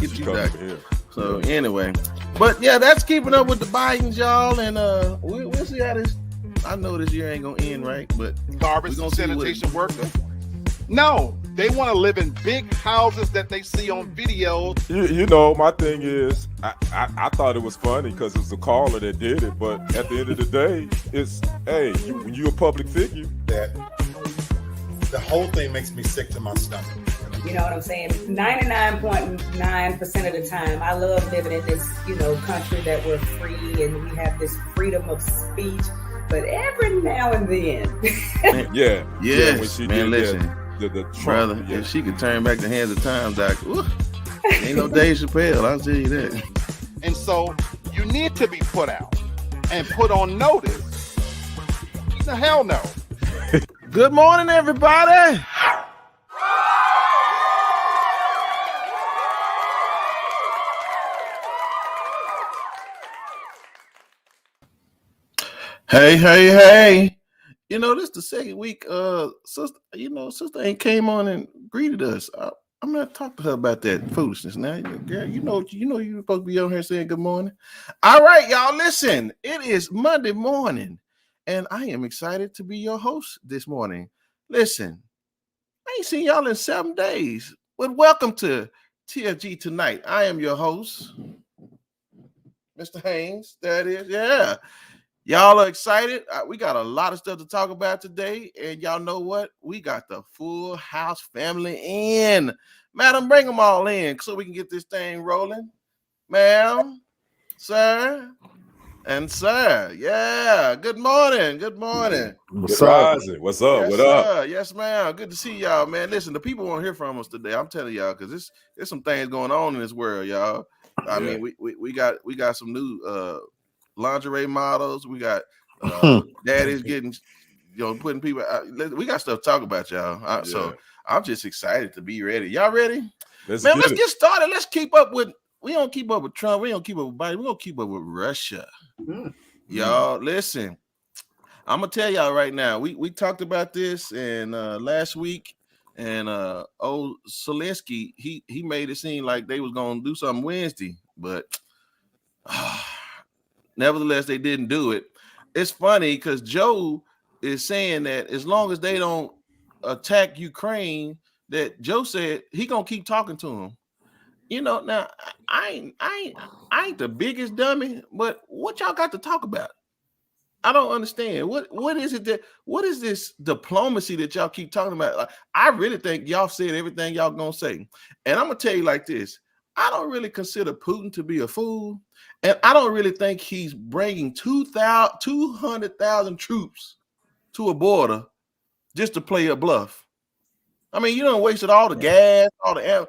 Get you back here. So anyway, but yeah, that's keeping up with the Bidens, y'all, and we'll see how this. I know this year ain't gonna end right, but garbage and sanitation worker. No, they want to live in big houses that they see on videos. You know, my thing is, I thought it was funny because it was the caller that did it, but at the end of the day, it's when you're a public figure, that the whole thing makes me sick to my stomach. You know what I'm saying? 99.9% of the time, I love living in this, country that we're free and we have this freedom of speech. But every now and then, when she man, did listen, the Trump, brother, if she could turn back the hands of time, Doc, ain't no Dave Chappelle, I'll tell you that. And so you need to be put out and put on notice. The hell no. Good morning, everybody. Hey. This is the second week. Sister ain't came on and greeted us. I'm gonna talk to her about that foolishness now. Girl, you're supposed to be on here saying good morning. All right, y'all, listen. It is Monday morning, and I am excited to be your host this morning. Listen, I ain't seen y'all in 7 days. But welcome to TFG Tonight. I am your host, Mr. Haynes. That is, yeah. Y'all are excited. We got a lot of stuff to talk about today. And y'all know what? We got the full house family in. Madam, bring them all in so we can get this thing rolling. Ma'am, sir, and sir. Yeah. Good morning. What's up? What's up? Yes, what sir. up? Yes, ma'am. Good to see y'all, man. Listen, the people won't hear from us today. I'm telling y'all, because there's some things going on in this world, y'all. I mean, we got some new lingerie models. We got daddies getting, putting people out. We got stuff to talk about, y'all. So I'm just excited to be ready. Y'all ready? Let's get started. Let's keep up with. We don't keep up with Trump. We don't keep up with Biden. We're gonna keep up with Russia. Y'all, listen. I'm gonna tell y'all right now. We talked about this and last week, and old Zelensky he made it seem like they was gonna do something Wednesday, but. Nevertheless, they didn't do it. It's funny because Joe is saying that as long as they don't attack Ukraine, that Joe said he gonna keep talking to him. Now I ain't the biggest dummy, but what y'all got to talk about? I don't understand. What is this diplomacy that y'all keep talking about? Like, I really think y'all said everything y'all gonna say, and I'm gonna tell you like this. I don't really consider Putin to be a fool, and I don't really think he's bringing 200,000 troops to a border just to play a bluff. I mean, you don't wasted all the gas, all the air.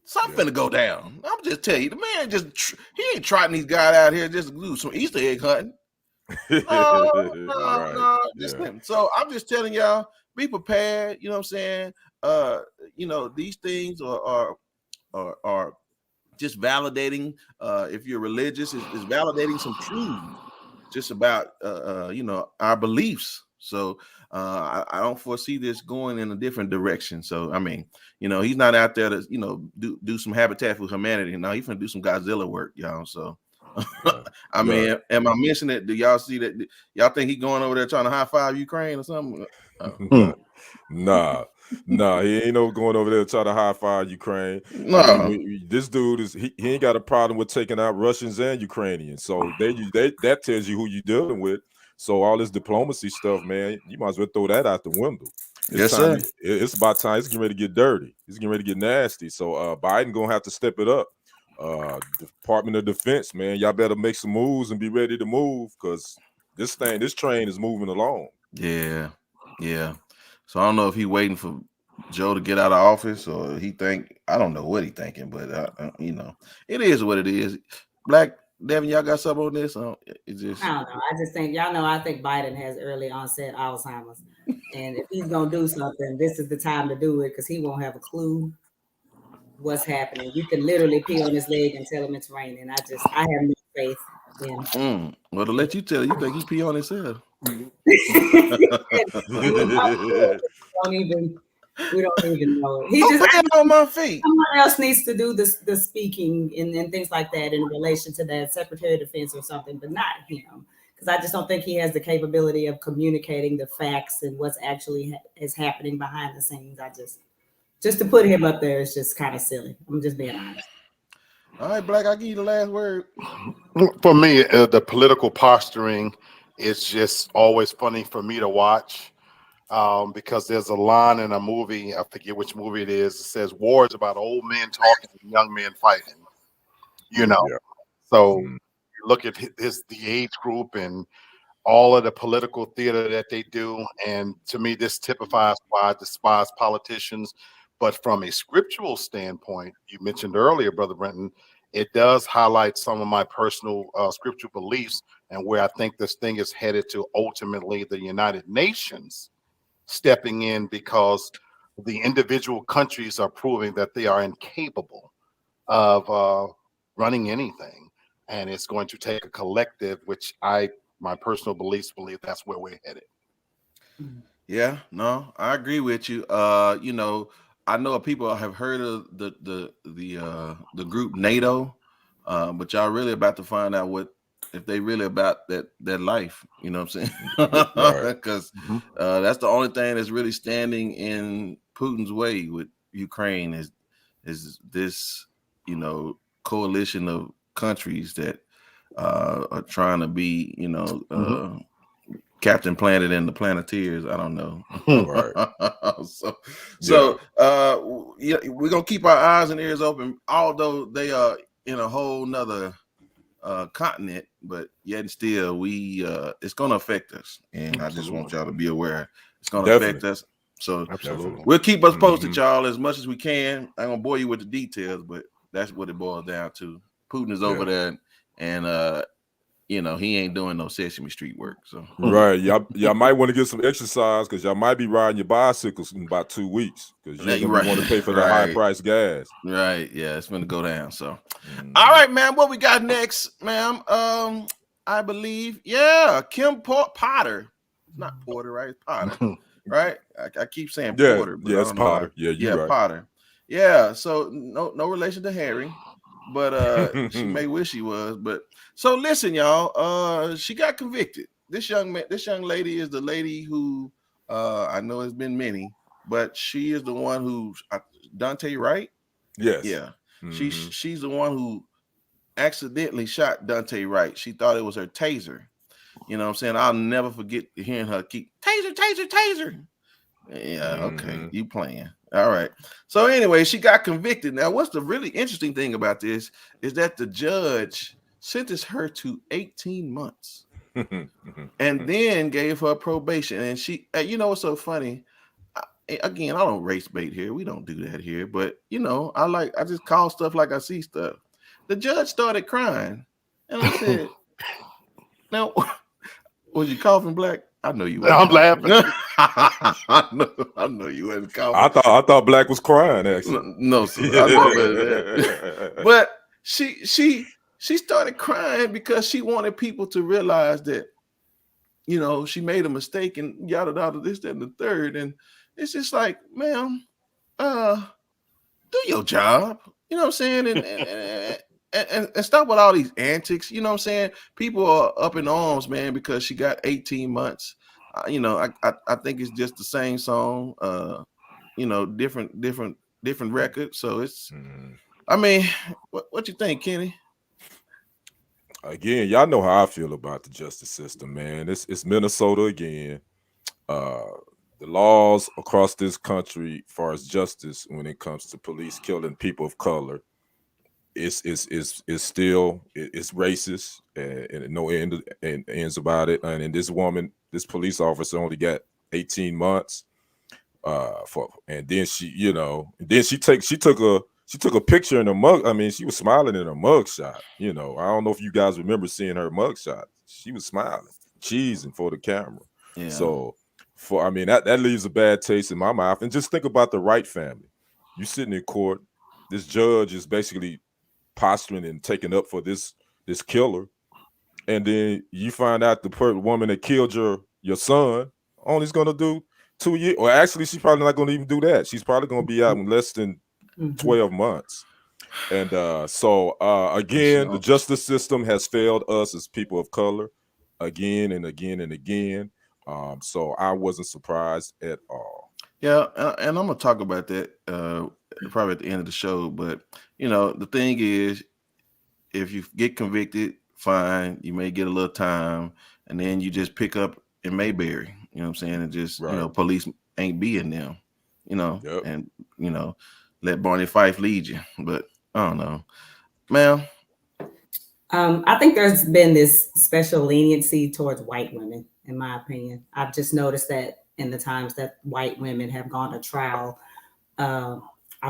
Something to go down. I'm just telling you, the man he ain't trotting these guys out here just to do some Easter egg hunting. No. So I'm just telling y'all, be prepared. You know what I'm saying? These things are just validating. If you're religious, is validating some truth just about our beliefs. So I don't foresee this going in a different direction. So I mean, he's not out there to do some Habitat for Humanity. Now he's gonna do some Godzilla work, y'all. So I mean, am I missing it? Do y'all see that? Y'all think he's going over there trying to high five Ukraine or something? Nah, he ain't no going over there to try to high five Ukraine. No, I mean, this dude he ain't got a problem with taking out Russians and Ukrainians. So that tells you who you're dealing with. So all this diplomacy stuff, man, you might as well throw that out the window. Sir. It's about time. It's getting ready to get dirty. It's getting ready to get nasty. So Biden gonna have to step it up. Department of Defense, man, y'all better make some moves and be ready to move because this train is moving along. Yeah. So I don't know if he's waiting for Joe to get out of office or I don't know what he's thinking, but it is what it is. Black Devin, y'all got something on this? I don't know. I just think I think Biden has early onset Alzheimer's, and if he's gonna do something, this is the time to do it because he won't have a clue what's happening. You can literally pee on his leg and tell him it's raining. I have no faith in. Well, to let you tell you think he pee on himself. Don't even We don't even know. He I'm just playing on my feet. someone else needs to do the speaking and things like that in relation to that Secretary of Defense or something, but not him. Because I just don't think he has the capability of communicating the facts and what's actually is happening behind the scenes. I just to put him up there is just kind of silly. I'm just being honest. All right, Black, I'll give you the last word. For me, the political posturing is just always funny for me to watch. Because there's a line in a movie, I forget which movie it is, it says war is about old men talking and young men fighting. You know, Yeah. so you look at the age group and all of the political theater that they do, and to me, this typifies why I despise politicians. But from a scriptural standpoint, you mentioned earlier, Brother Brenton, it does highlight some of my personal scriptural beliefs and where I think this thing is headed to ultimately the United Nations stepping in, because the individual countries are proving that they are incapable of running anything, and it's going to take a collective, which my personal beliefs believe that's where we're headed. Yeah, no, I agree with you. You know, I know people have heard of the group NATO, but y'all really about to find out what if they really about that life. You know what I'm saying? Right. Because that's the only thing that's really standing in Putin's way with Ukraine is this, you know, coalition of countries that are trying to be, you know, Captain Planet and the Planeteers. I don't know. Right. So yeah, we're gonna keep our eyes and ears open, although they are in a whole nother continent, but yet and still we it's gonna affect us. And I just want y'all to be aware it's gonna affect us. So Absolutely. we'll keep us posted, y'all, as much as we can. I'm gonna bore you with the details, but that's what it boils down to. Putin is over there and you know, he ain't doing no Sesame Street work. So Right, y'all might want to get some exercise because y'all might be riding your bicycles in about 2 weeks because you ain't gonna want to pay for the high price gas. Right, yeah, it's gonna go down. So, all right, man, what we got next, ma'am? I believe, yeah, Kim Potter. It's not Porter, right? It's Potter, right? I keep saying Porter, but yeah, I it's don't know Potter. why. Yeah, right. Potter. Yeah, so no relation to Harry, but she may wish she was. But so listen, y'all. She got convicted. This young lady is the lady who I know has been many, but she is the one who Dante, right? Yes. Yeah. She's the one who accidentally shot Dante Wright. She thought it was her taser. You know what I'm saying? I'll never forget hearing her keep taser. Yeah, okay. You playing. All right. So anyway, she got convicted. Now, what's the really interesting thing about this is that the judge sentenced her to 18 months and then gave her probation. And she, you know what's so funny? Again, I don't race bait here. We don't do that here. But you know, I just call stuff like I see stuff. The judge started crying, and I said, "Now, was you coughing, Black? I know you. I'm laughing. I know you wasn't coughing. I thought Black was crying actually. No, sir. I know better than that. But she started crying because she wanted people to realize that, you know, she made a mistake and yada yada this, that, and the third. And it's just like, ma'am, do your job. You know what I'm saying? And stop with all these antics. You know what I'm saying? People are up in arms, man, because she got 18 months. You know, I think it's just the same song. You know, different record. So it's. I mean, what you think, Kenny? Again, y'all know how I feel about the justice system, man. It's Minnesota again. The laws across this country, as far as justice, when it comes to police killing people of color, is still it's racist and no ends about it. And this woman, this police officer, only got 18 months. And then she, you know, then she took a picture in her mug. I mean, she was smiling in her mug shot. You know, I don't know if you guys remember seeing her mug shot. She was smiling, cheesing for the camera. Yeah. So I mean, that leaves a bad taste in my mouth. And just think about the Wright family. You sitting in court, this judge is basically posturing and taking up for this killer, and then you find out the woman that killed your son only is gonna do 2 years. Or actually, she's probably not going to even do that. She's probably going to be out in less than 12 months. And again, the justice system has failed us as people of color again and again and again. So I wasn't surprised at all. Yeah, and I'm gonna talk about that probably at the end of the show. But the thing is, if you get convicted, fine, you may get a little time, and then you just pick up in Mayberry. You know what I'm saying? And just police ain't being them. Yep. And let Barney Fife lead you. But I don't know, ma'am. I think there's been this special leniency towards white women, in my opinion. I've just noticed that in the times that white women have gone to trial, I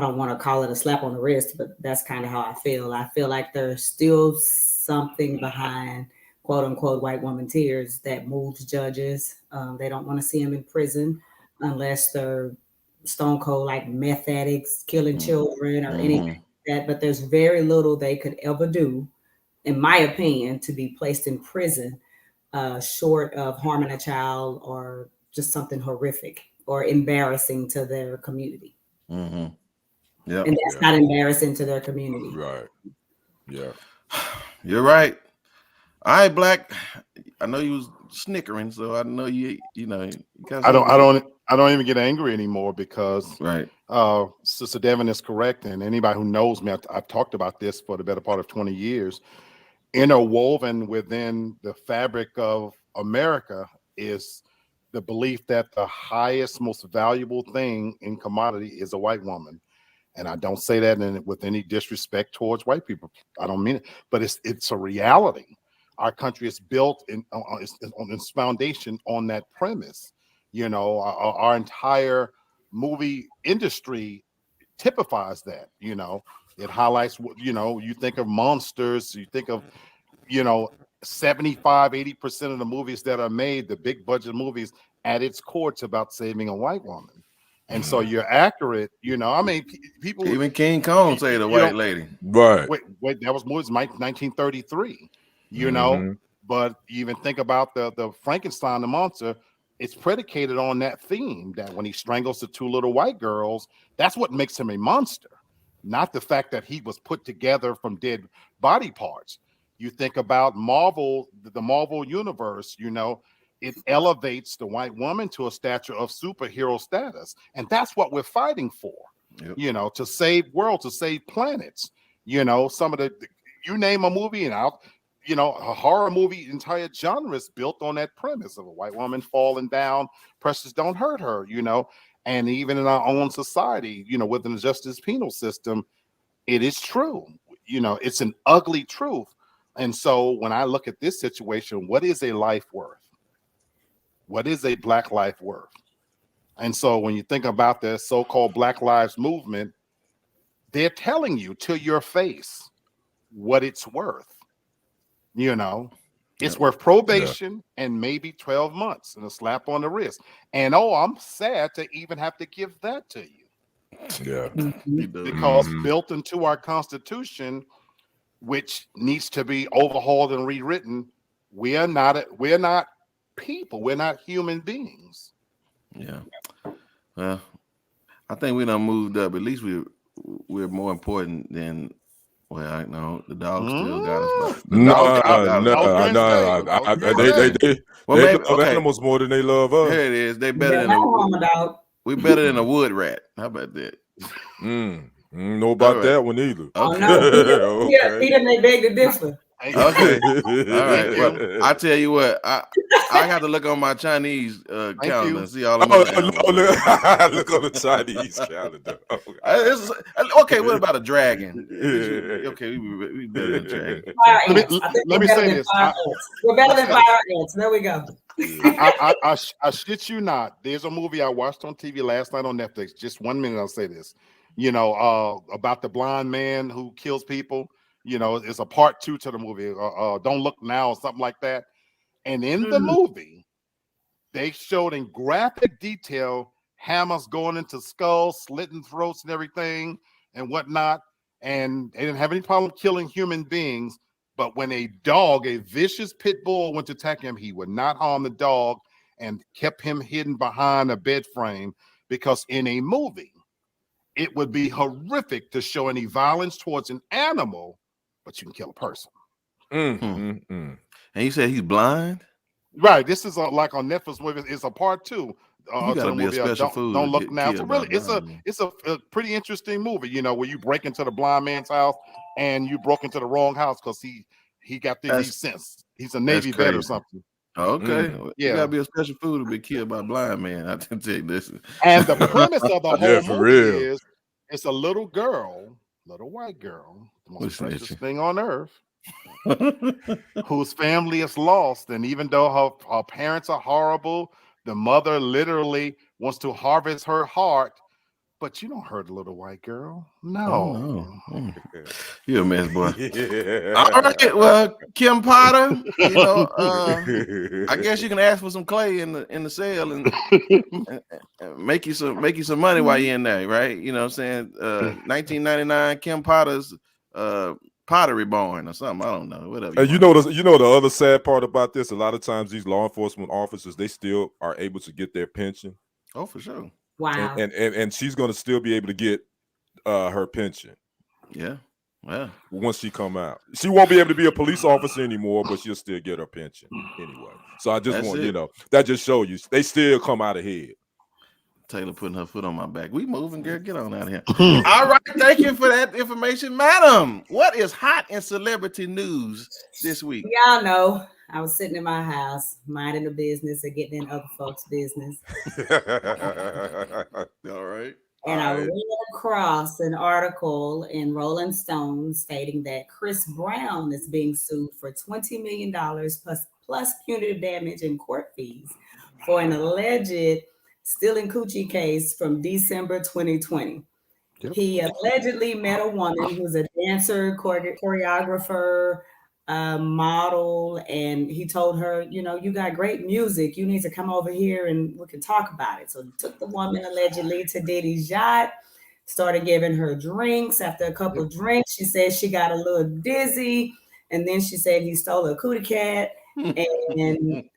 don't want to call it a slap on the wrist, but that's kind of how I feel. I feel like there's still something behind quote unquote white woman tears that moves judges. They don't want to see them in prison unless they're stone cold like meth addicts, killing children or anything like that. But there's very little they could ever do, in my opinion, to be placed in prison short of harming a child or just something horrific or embarrassing to their community. Yeah, and that's not embarrassing to their community. Right. Yeah. You're right. All right, Black. I know you was snickering, so I know you know. I don't even get angry anymore because right. Sister Devin is correct, and anybody who knows me, I've talked about this for the better part of 20 years. Interwoven within the fabric of America is the belief that the highest, most valuable thing in commodity is a white woman. And I don't say that with any disrespect towards white people. I don't mean it, but it's a reality. Our country is built on its foundation on that premise. Our entire movie industry typifies that. It highlights what you think of monsters, you think of 75-80% of the movies that are made, the big budget movies, at its core, it's about saving a white woman. And so you're accurate, people. Even King Kong say the white lady. Right. Wait, that was 1933, But you even think about the Frankenstein, the monster, it's predicated on that theme that when he strangles the two little white girls, that's what makes him a monster, not the fact that he was put together from dead body parts. You think about Marvel, the Marvel universe, it elevates the white woman to a stature of superhero status. And that's what we're fighting for, to save worlds, to save planets. Some of you name a movie and a horror movie, entire genres built on that premise of a white woman falling down, pressures don't hurt her, and even in our own society, within the justice penal system, it is true. It's an ugly truth. And so when I look at this situation, what is a life worth? What is a Black life worth? And so when you think about the so-called Black Lives Movement, they're telling you to your face what it's worth. It's worth probation and maybe 12 months and a slap on the wrist. And I'm sad to even have to give that to you. Yeah. Because built into our Constitution, which needs to be overhauled and rewritten, we're not people. We're not human beings. Yeah. Well, I think we done moved up. At least we're more important than. Well, I know the dog still got us. No. They love animals more than they love us. Here it is. They better than we better than a wood rat. How about that? Know about that one either. Okay. Oh, no. He didn't beg to differ. Okay. All right. Well, I tell you what, I got to look on my Chinese calendar and see all of them. Look on the Chinese calendar. Okay, what about a dragon? Okay, we better than a dragon. Let me say this. We're better than fire ants. There we go. I shit you not. There's a movie I watched on TV last night on Netflix. Just 1 minute, I'll say this. About the blind man who kills people. It's a part 2 to the movie. Don't Look Now or something like that. And in the movie, they showed in graphic detail hammers going into skulls, slitting throats and everything and whatnot. And they didn't have any problem killing human beings. But when a vicious pit bull went to attack him, he would not harm the dog. and kept him hidden behind a bed frame, because in a movie, it would be horrific to show any violence towards an animal, but you can kill a person. And you said he's blind? Right. This is like on Netflix movie. It's a part 2 You to gotta the be a movie. special fool Don't to look get now. So killed by really, a blind man. it's a pretty interesting movie. You know, where you break into the blind man's house and you broke into the wrong house because he got these sense. He's a Navy vet or something. Okay, you Yeah. gotta be a special fool to be killed by a blind man. I can tell you this. And the premise of the whole for movie real. is it's a little girl, little white girl, the most Listen at precious you. thing on earth, whose family is lost. And even though her parents are horrible, the mother literally wants to harvest her heart. But you don't hurt the little white girl. No. You're a mess, boy. All right, well, Kim Potter, you know, I guess you can ask for some clay in the sale and make you some money while you're in there, right? You know what I'm saying? 1999 Kim Potter's Pottery Barn or something. I don't know. Whatever. And you know the other sad part about this, a lot of times these law enforcement officers, they still are able to get their pension. Oh, for sure. Wow. And she's gonna still be able to get her pension. Yeah. Well, once she come out, she won't be able to be a police officer anymore, but she'll still get her pension anyway. So I just want, that just show you they still come out ahead. Taylor putting her foot on my back. We moving, girl. Get on out of here. All right. Thank you for that information, madam. What is hot in celebrity news this week? Y'all know I was sitting in my house, minding the business and getting in other folks' business. All right. And I ran across an article in Rolling Stone stating that Chris Brown is being sued for $20 million plus punitive damage and court fees for an alleged stealing coochie case from December 2020. Yep. He allegedly met a woman who's a dancer, choreographer, model, and he told her, you know, you got great music. You need to come over here and we can talk about it. So he took the woman allegedly to Diddy's yacht, started giving her drinks. After a couple of drinks, she said she got a little dizzy. And then she said he stole her cootie cat. And then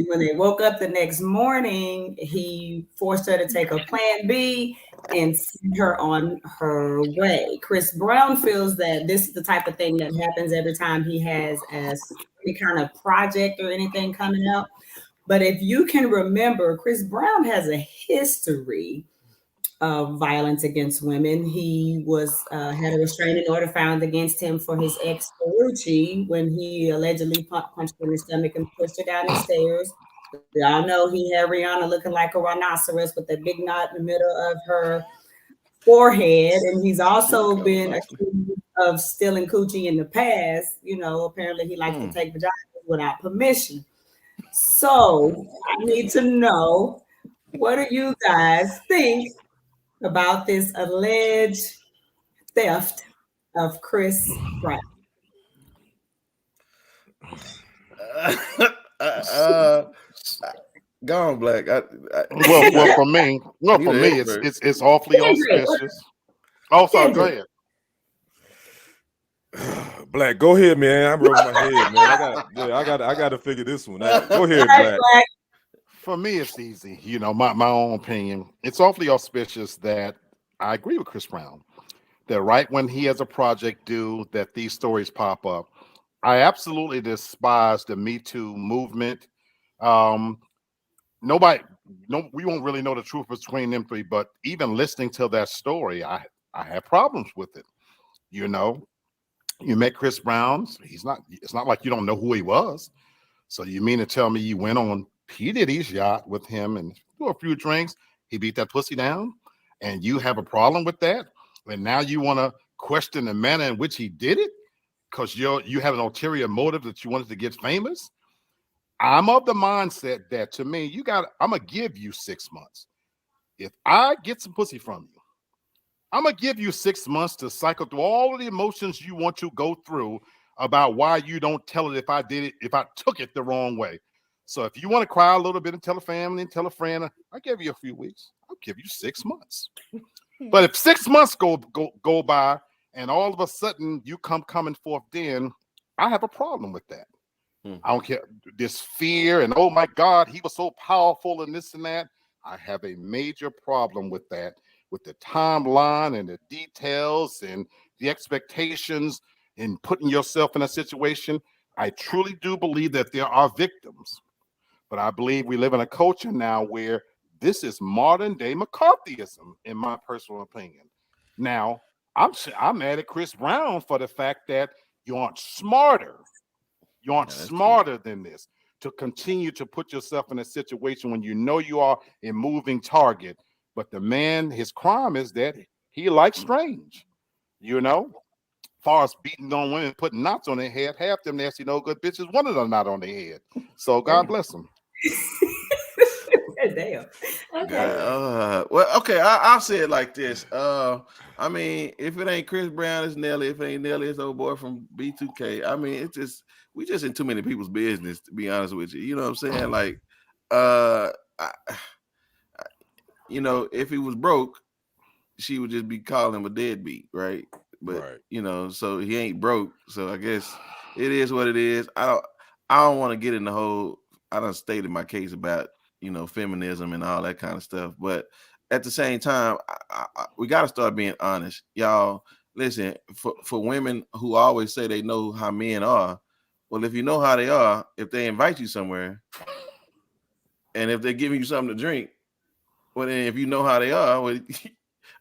when they woke up the next morning, he forced her to take a plan B and send her on her way. Chris Brown feels that this is the type of thing that happens every time he has any kind of project or anything coming up. But if you can remember, Chris Brown has a history of violence against women. He had a restraining order found against him for his ex Ferrucci when he allegedly punched her in the stomach and pushed her down the stairs. We all know he had Rihanna looking like a rhinoceros with a big knot in the middle of her forehead. And he's also been accused of stealing coochie in the past. You know, apparently he likes to take vaginas without permission. So I need to know, what do you guys think about this alleged theft of Chris Brown? Go on, Black. Well, for me, it's awfully auspicious. Oh, sorry, go ahead. Black, go ahead, man. I'm rubbing my head, man. I got to figure this one out. Go ahead, Black. For me, it's easy. You know, my own opinion. It's awfully auspicious that I agree with Chris Brown. That right when he has a project due, that these stories pop up. I absolutely despise the Me Too movement. We won't really know the truth between them three, but even listening to that story, I have problems with it. You know, you met Chris Brown. It's not like you don't know who he was. So you mean to tell me you went on P. Diddy's yacht with him and threw a few drinks, he beat that pussy down, and you have a problem with that? And now you want to question the manner in which he did it because you have an ulterior motive that you wanted to get famous? I'm of the mindset that, to me, I'm going to give you 6 months. If I get some pussy from you, I'm going to give you 6 months to cycle through all of the emotions you want to go through about why you don't tell it if I took it the wrong way. So if you want to cry a little bit and tell a family and tell a friend, I'll give you a few weeks. I'll give you 6 months. But if 6 months go by and all of a sudden you come coming forth, then I have a problem with that. I don't care. This fear and oh my God, he was so powerful and this and that. I have a major problem with that, with the timeline and the details and the expectations and putting yourself in a situation. I truly do believe that there are victims, but I believe we live in a culture now where this is modern day McCarthyism, in my personal opinion. Now, I'm mad at Chris Brown for the fact that you aren't smarter. You aren't smarter than this to continue to put yourself in a situation when you know you are a moving target. But the man, his crime is that he likes strange, you know. Far as beating on women, putting knots on their head, half them nasty no good bitches wanted a knot on their head. So God bless them. Damn. Okay. Well, okay, I'll say it like this. I mean, if it ain't Chris Brown, it's Nelly. If it ain't Nelly, it's old boy from B2K. I mean, it's just we just in too many people's business, to be honest with you. You know what I'm saying? Like, you know, if he was broke, she would just be calling him a deadbeat, right? But you know, so he ain't broke. So I guess it is what it is. I don't want to get in the whole. I done stated my case about, you know, feminism and all that kind of stuff. But at the same time, we got to start being honest, y'all. Listen, for women who always say they know how men are, well, if you know how they are, if they invite you somewhere, and if they're giving you something to drink, well, then if you know how they are, well,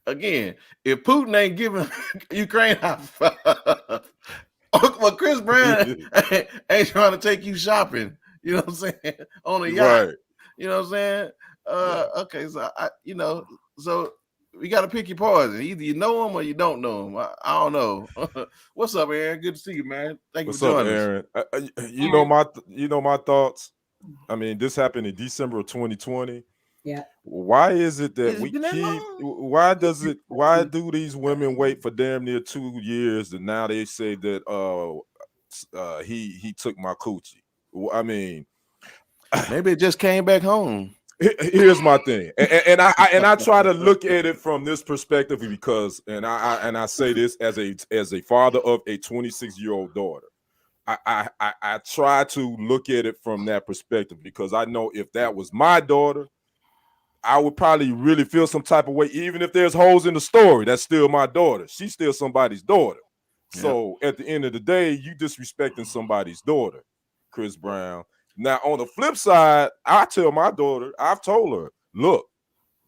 again, if Putin ain't giving Ukraine well, Chris Brown ain't trying to take you shopping. You know what I'm saying? On a yacht. Right. You know what I'm saying? Okay, so you know, so we got to pick your poison. Either you know him or you don't know him. I don't know. What's up, Aaron? Good to see you, man. Thank you for joining us. You know my thoughts. I mean, this happened in December of 2020. Yeah. Why is it that we keep? Why do these women wait for damn near 2 years and now they say that he took my coochie? I mean, maybe it just came back home. Here's my thing, and I try to look at it from this perspective because, and I say this as a father of a 26-year-old daughter. I try to look at it from that perspective because I know if that was my daughter, I would probably really feel some type of way, even if there's holes in the story. That's still my daughter. She's still somebody's daughter. Yep. So at the end of the day, you disrespecting somebody's daughter, Chris Brown. Now, on the flip side, I tell my daughter, I've told her, look,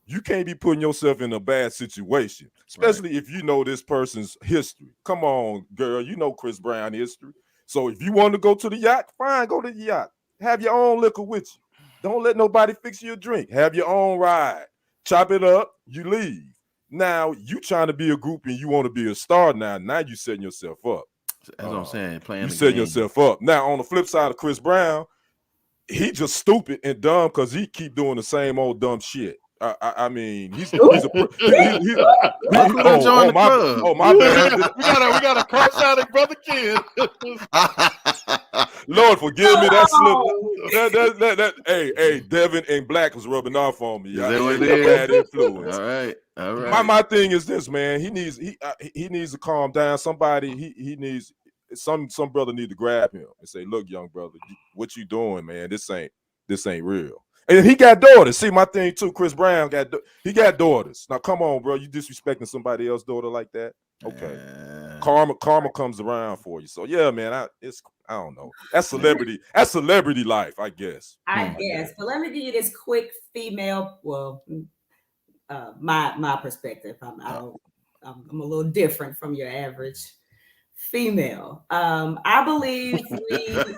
you can't be putting yourself in a bad situation, especially if you know this person's history. Come on, girl, you know Chris Brown history. So if you want to go to the yacht, fine, go to the yacht. Have your own liquor with you. Don't let nobody fix you a drink. Have your own ride. Chop it up, you leave. Now, you trying to be a group and you want to be a star now. Now you setting yourself up. That's what I'm saying. You setting yourself up. Now, on the flip side of Chris Brown, he just stupid and dumb because he keep doing the same old dumb shit. I mean, he's my bad. We got a curse out of Brother Kid. Lord, forgive me. That hey, Devin and Black was rubbing off on me. Bad influence. All right. My thing is this, man. He needs to calm down. Somebody he needs some brother need to grab him and say, look, young brother, what you doing, man? This ain't real. And he got daughters. See, my thing too, Chris Brown got daughters. Now, come on, bro. You disrespecting somebody else's daughter like that? Okay. Karma comes around for you. So yeah, man, I don't know. That's celebrity life, I guess. I guess. But let me give you this quick female, my perspective. I'm a little different from your average female. I believe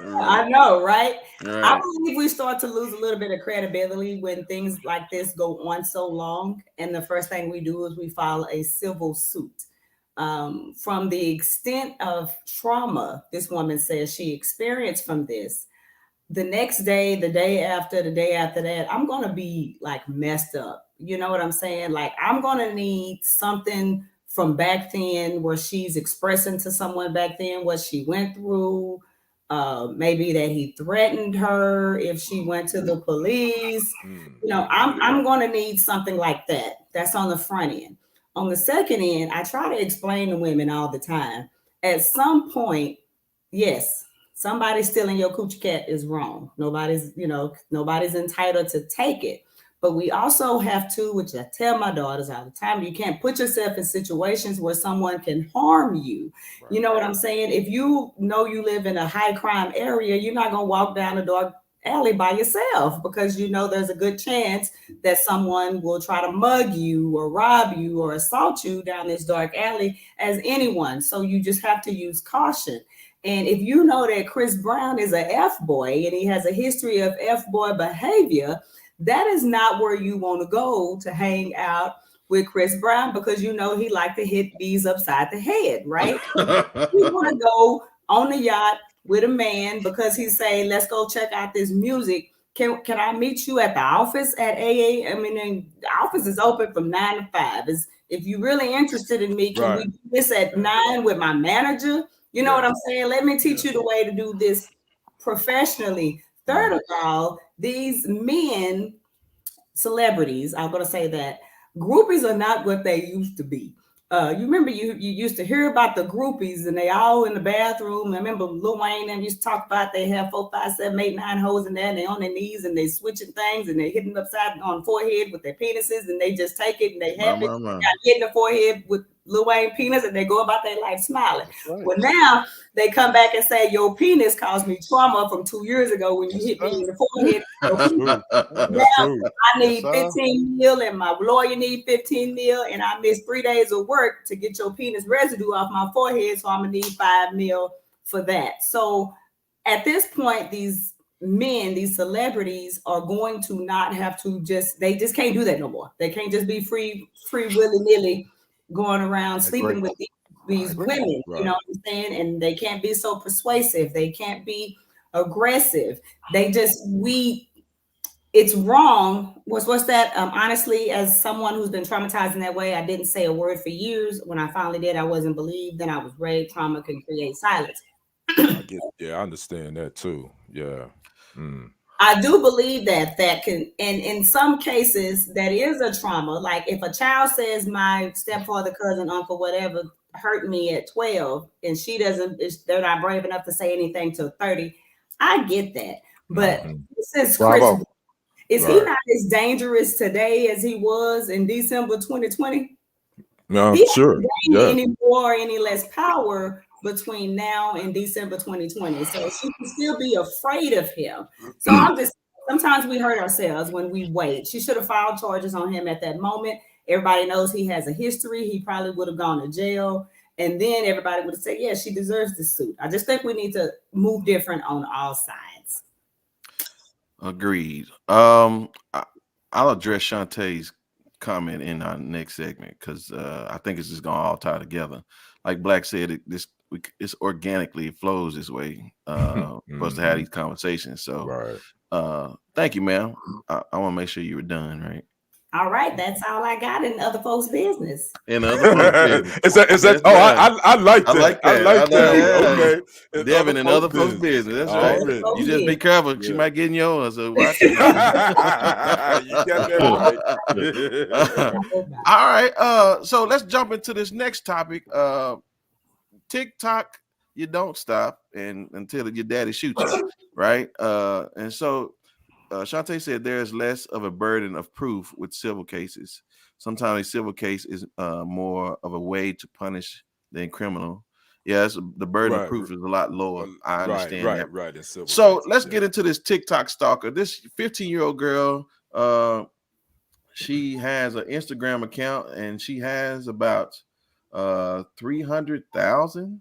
I know, right? I believe we start to lose a little bit of credibility when things like this go on so long. And the first thing we do is we file a civil suit. From the extent of trauma this woman says she experienced from this, the next day, the day after that, I'm going to be like messed up. You know what I'm saying? Like, I'm going to need something from back then where she's expressing to someone back then what she went through. Maybe that he threatened her if she went to the police. You know, I'm going to need something like that. That's on the front end. On the second end, I try to explain to women all the time. At some point, yes, somebody stealing your coochie cat is wrong. Nobody's entitled to take it. But we also have to, which I tell my daughters all the time, you can't put yourself in situations where someone can harm you. Right. You know what I'm saying? If you know you live in a high crime area, you're not going to walk down a dark alley by yourself, because you know there's a good chance that someone will try to mug you or rob you or assault you down this dark alley as anyone. So you just have to use caution. And if you know that Chris Brown is an F-boy and he has a history of F-boy behavior, that is not where you want to go to hang out with Chris Brown, because you know he like to hit bees upside the head, right? You want to go on the yacht with a man because he's saying, let's go check out this music. Can I meet you at the office at 8 a.m.? I mean, the office is open from 9 to 5. If you're really interested in me, can we do this at 9 with my manager? You know what I'm saying? Let me teach you the way to do this professionally. Third of all, these men, celebrities, I'm going to say that groupies are not what they used to be. You remember you used to hear about the groupies and they all in the bathroom. I remember Lil Wayne and used to talk about they have 4, 5, 7, 8, 9 hoes in there and they on their knees and they switching things and they hitting upside on the forehead with their penises and they just take it and they have it hitting the forehead with Lil Wayne penis and they go about their life smiling. Right. Well, now they come back and say your penis caused me trauma from 2 years ago when you hit me in the forehead. Now I need 15 mil and my lawyer need 15 mil and I missed 3 days of work to get your penis residue off my forehead, so I'm gonna need 5 mil for that. So at this point, these men, these celebrities are going to not have to they just can't do that no more. They can't just be free willy-nilly going around sleeping with these women, you know what I'm saying? And they can't be so persuasive. They can't be aggressive. It's wrong. What's that? Honestly, as someone who's been traumatized in that way, I didn't say a word for years. When I finally did, I wasn't believed. Then I was raped. Trauma can create silence. I understand that too. Yeah. I do believe that can, and in some cases, that is a trauma. Like if a child says my stepfather, cousin, uncle, whatever, hurt me at 12, and they're not brave enough to say anything till 30. I get that. But since Chris, is he not as dangerous today as he was in December 2020? No, he sure. Any more, any less power between now and December 2020. So she can still be afraid of him. So sometimes we hurt ourselves when we wait. She should have filed charges on him at that moment. Everybody knows he has a history. He probably would have gone to jail. And then everybody would have said, yeah, she deserves this suit. I just think we need to move different on all sides. Agreed. I'll address Shantae's comment in our next segment because I think it's just gonna all tie together. Like Black said, it's organically, it flows this way for us to have these conversations. So thank you, ma'am. I want to make sure you were done, right? All right, that's all I got in other folks' business. In other folks' business. Is that? Oh, I like that. I like that. Yeah. Okay, Devin in other folks' business. That's right. You just be careful. Yeah. She might get in yours. So watch it. You got that right. All right. So let's jump into this next topic. TikTok, you don't stop until your daddy shoots you, right? And so Shantae said there's less of a burden of proof with civil cases. Sometimes a civil case is more of a way to punish than criminal. Yes, the burden of proof is a lot lower. I understand that. Right. In civil so let's get into this TikTok stalker. This 15-year-old girl, she has an Instagram account and she has about 300,000.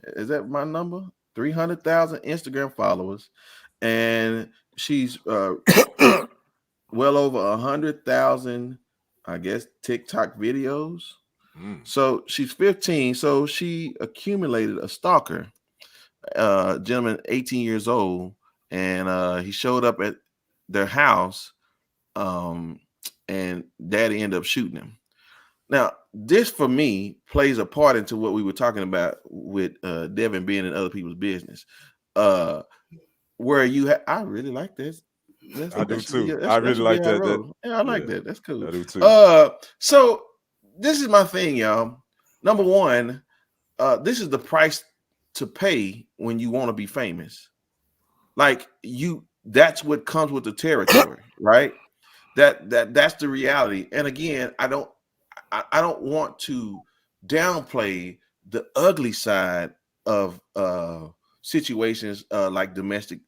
Is that my number? 300,000 Instagram followers, and she's well over 100,000, I guess, TikTok videos. So she's 15. So she accumulated a stalker, gentleman, 18 years old, and he showed up at their house, and daddy ended up shooting him. Now, this for me plays a part into what we were talking about with Devin being in other people's business. Where I really like this. I do too. I really like that. Yeah, I like that. That's cool. I do too. So this is my thing, y'all. Number one, this is the price to pay when you want to be famous. Like that's what comes with the territory, right? That's the reality. And again, I don't want to downplay the ugly side of situations like domestic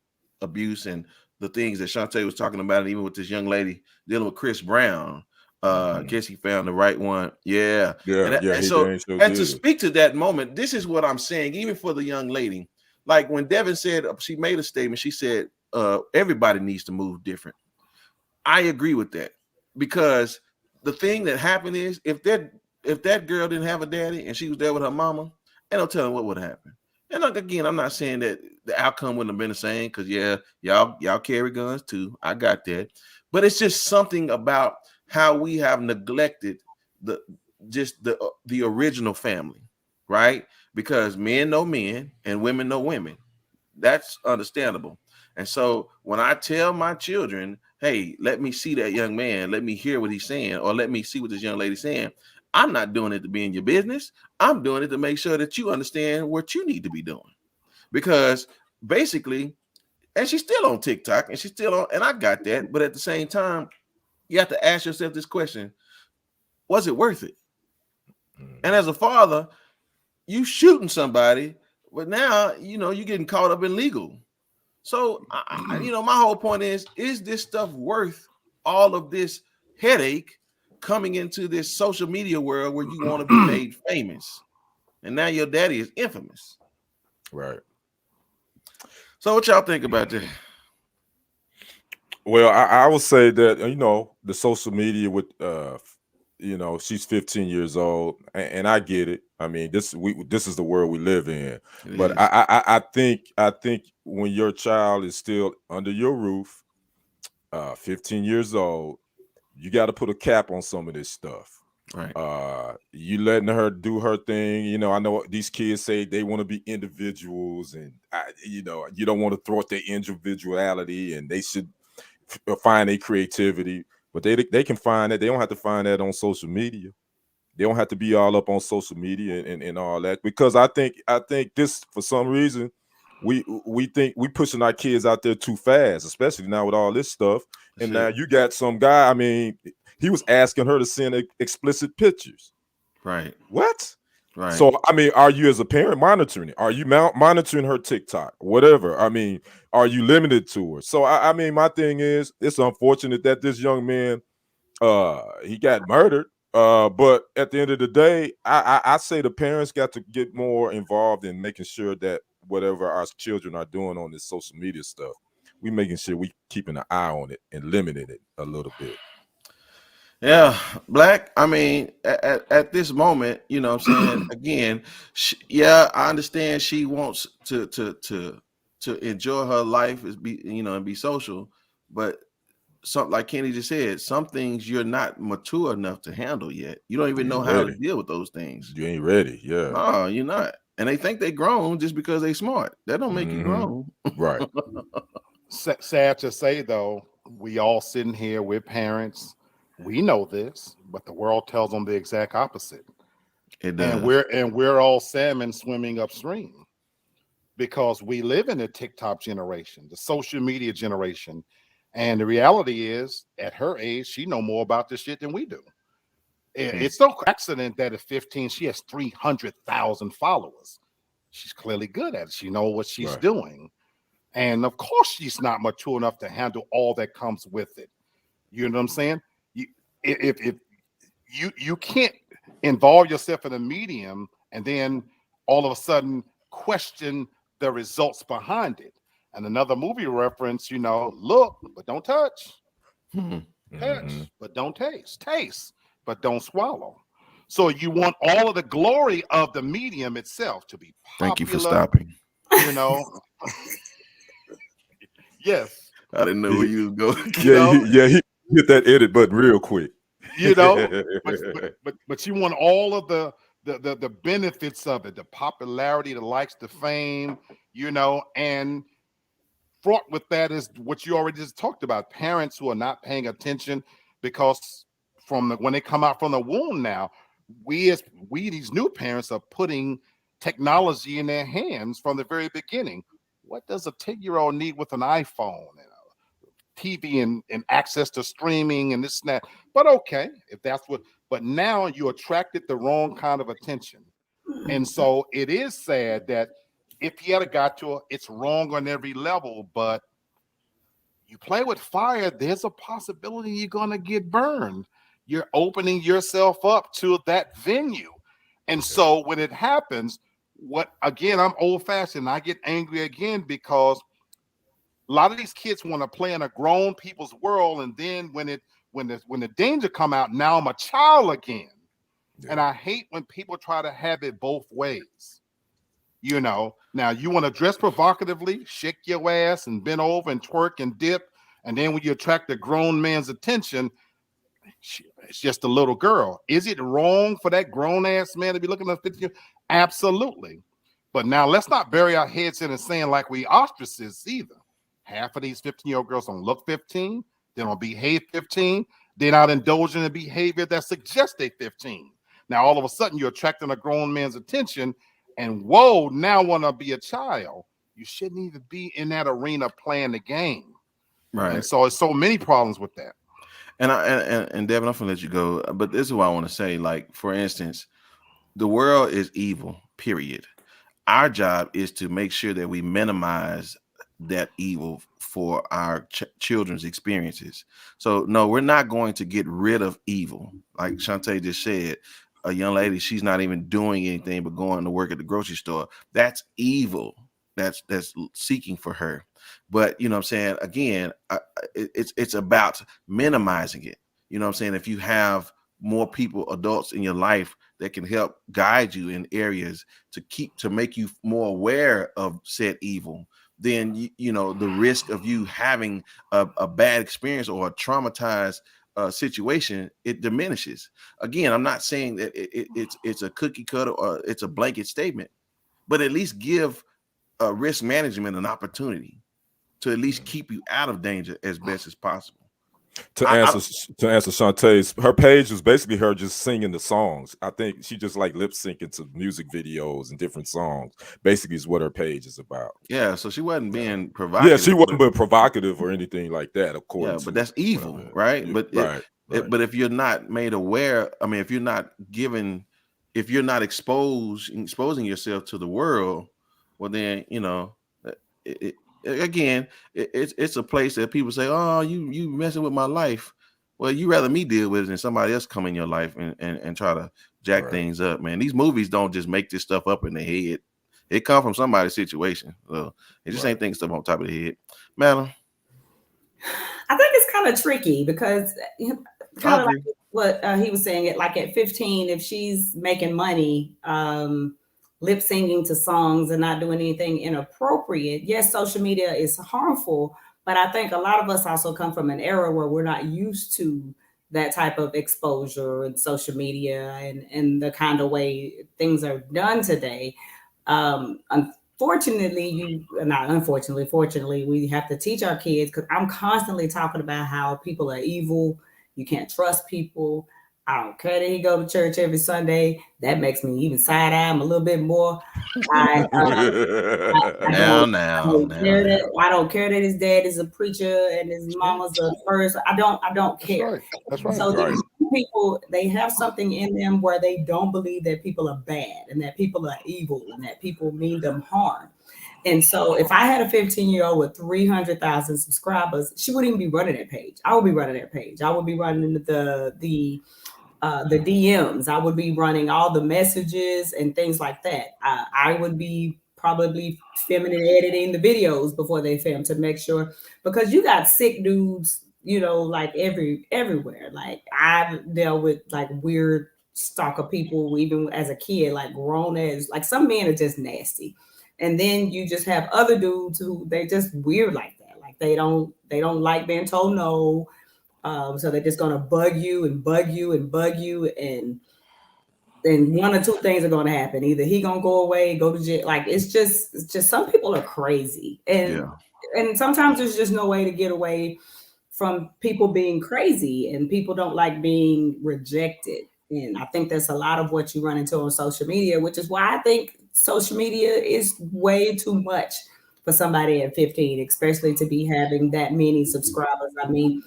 abuse and the things that Shantae was talking about, and even with this young lady dealing with Chris Brown. Guess he found the right one. Yeah. And so to speak to that moment, this is what I'm saying, even for the young lady. Like when Devin said, she made a statement, she said, everybody needs to move different. I agree with that, because the thing that happened is if that girl didn't have a daddy and she was there with her mama, ain't no telling what would happen. And like, again, I'm not saying that the outcome wouldn't have been the same, because y'all carry guns too. I got that. But it's just something about how we have neglected the original family, right? Because men know men and women know women. That's understandable. And so when I tell my children, hey, let me see that young man, let me hear what he's saying, or let me see what this young lady's saying, I'm not doing it to be in your business. I'm doing it to make sure that you understand what you need to be doing. Because basically, and she's still on TikTok, and she's still on, and I got that. But at the same time, you have to ask yourself this question: was it worth it? And as a father, you shooting somebody, but now you're getting caught up in legal. So my whole point is this stuff worth all of this headache coming into this social media world where you want to be made famous, and now your daddy is infamous, right? So what y'all think about that? Well, I would say that the social media with she's 15 years old, and I get it. I mean, this is the world we live in. But I think when your child is still under your roof, 15 years old, you got to put a cap on some of this stuff. Right. You letting her do her thing. I know these kids say they want to be individuals, and you don't want to thwart their individuality, and they should find their creativity. But they can find that. They don't have to find that on social media. They don't have to be all up on social media and all that. Because I think this, for some reason, we think we pushing our kids out there too fast, especially now with all this stuff. And now you got some guy, I mean, he was asking her to send explicit pictures. Right. What? Right. So, I mean, are you as a parent monitoring it? Are you monitoring her TikTok? Whatever. I mean, are you limited to her? So, I mean, my thing is, it's unfortunate that this young man, he got murdered. But at the end of the day, I say the parents got to get more involved in making sure that whatever our children are doing on this social media stuff, we making sure we keeping an eye on it and limiting it a little bit. Yeah, Black. I mean, at this moment, what I'm saying, again, I understand she wants to enjoy her life, and be social, but something like Kenny just said, some things you're not mature enough to handle yet. You don't even know how to deal with those things. You ain't ready. Yeah. No, you're not. And they think they grown just because they smart. That don't make you grown. Right. Sad to say, though, we all sitting here, we're parents. We know this, but the world tells them the exact opposite. It does. And we're all salmon swimming upstream because we live in the TikTok generation, the social media generation. And the reality is, at her age, she know more about this shit than we do. It's no accident that at 15, she has 300,000 followers. She's clearly good at it. She knows what she's doing. And of course, she's not mature enough to handle all that comes with it. You know what I'm saying? If you can't involve yourself in a medium and then all of a sudden question the results behind it. And another movie reference, look, but don't touch. Touch, but don't taste. Taste, but don't swallow. So you want all of the glory of the medium itself to be popular. Thank you for stopping. Yes. I didn't know where you was going. He hit that edit button real quick. But you want all of the benefits of it, the popularity, the likes, the fame, and fraught with that is what you already just talked about. Parents who are not paying attention because when they come out from the womb now, we these new parents are putting technology in their hands from the very beginning. What does a 10-year-old need with an iPhone and a TV and access to streaming and this and that? But okay, if that's what, but now you attracted the wrong kind of attention. And so it is sad that if he had got to it, it's wrong on every level, but you play with fire, there's a possibility you're going to get burned. You're opening yourself up to that venue. And so when it happens, I'm old fashioned. I get angry again because a lot of these kids want to play in a grown people's world. And then when the danger come out, now I'm a child again. Yeah. And I hate when people try to have it both ways. You know, now you want to dress provocatively, shake your ass and bend over and twerk and dip. And then when you attract a grown man's attention, it's just a little girl. Is it wrong for that grown ass man to be looking at 50? Absolutely. But now let's not bury our heads in and saying like we ostracists either. Half of these 15-year-old girls don't look 15. They don't behave 15. They're not indulging in behavior that suggests they're 15. Now, all of a sudden, you're attracting a grown man's attention. And whoa, now want to be a child. You shouldn't even be in that arena playing the game. Right. And so it's so many problems with that. And Devin, I'm gonna let you go, but this is what I want to say. Like, for instance, the world is evil, period. Our job is to make sure that we minimize that evil for our children's experiences. So no, we're not going to get rid of evil. Like Shantae just said, a young lady, she's not even doing anything but going to work at the grocery store. That's evil. That's seeking for her. But you know what I'm saying? Again, it's about minimizing it. You know what I'm saying? If you have more people, adults in your life that can help guide you in areas to make you more aware of said evil, then you know the risk of you having a bad experience or a traumatized situation, it diminishes. Again, I'm not saying that it's a cookie cutter or it's a blanket statement, but at least give risk management an opportunity to at least keep you out of danger as best as possible. To answer Shantae's, her page was basically her just singing the songs. I think she just like lip syncing to music videos and different songs. Basically, is what her page is about. Yeah, so she wasn't being provocative. Yeah, she wasn't being provocative or anything like that. Of course. Yeah, but that's evil, right? Yeah, but right. But if you're not made aware, I mean, if you're not exposing yourself to the world, well, then you know, it's a place that people say, oh, you messing with my life. Well, you rather me deal with it than somebody else come in your life and try to jack things up, man. These movies don't just make this stuff up in the head. It come from somebody's situation. So it just ain't thinking stuff on top of the head. Madam, I think it's kind of tricky because kind of like what he was saying, like at 15, if she's making money, lip singing to songs and not doing anything inappropriate, yes, social media is harmful, but I think a lot of us also come from an era where we're not used to that type of exposure in social media and the kind of way things are done today. Fortunately, we have to teach our kids, because I'm constantly talking about how people are evil. You can't trust people. I don't care that he go to church every Sunday. That makes me even side eye him a little bit more. I don't care that his dad is a preacher and his mama's a first. I don't care. That's right. So these people, they have something in them where they don't believe that people are bad and that people are evil and that people mean them harm. And so if I had a 15-year-old with 300,000 subscribers, she wouldn't even be running that page. I would be running that page. I would be running the DMs. I would be running all the messages and things like that. I would be probably feminine editing the videos before they film to make sure, because you got sick dudes, you know, like everywhere. Like I've dealt with like weird stalker people, even as a kid, like grown as, like some men are just nasty. And then you just have other dudes who they just weird like that. Like they don't like being told no. So they're just gonna bug you, and one or two things are gonna happen. Either he gonna go away, go to jail. Like it's just some people are crazy, and sometimes there's just no way to get away from people being crazy, and people don't like being rejected. And I think that's a lot of what you run into on social media, which is why I think social media is way too much for somebody at 15, especially to be having that many subscribers. I mean,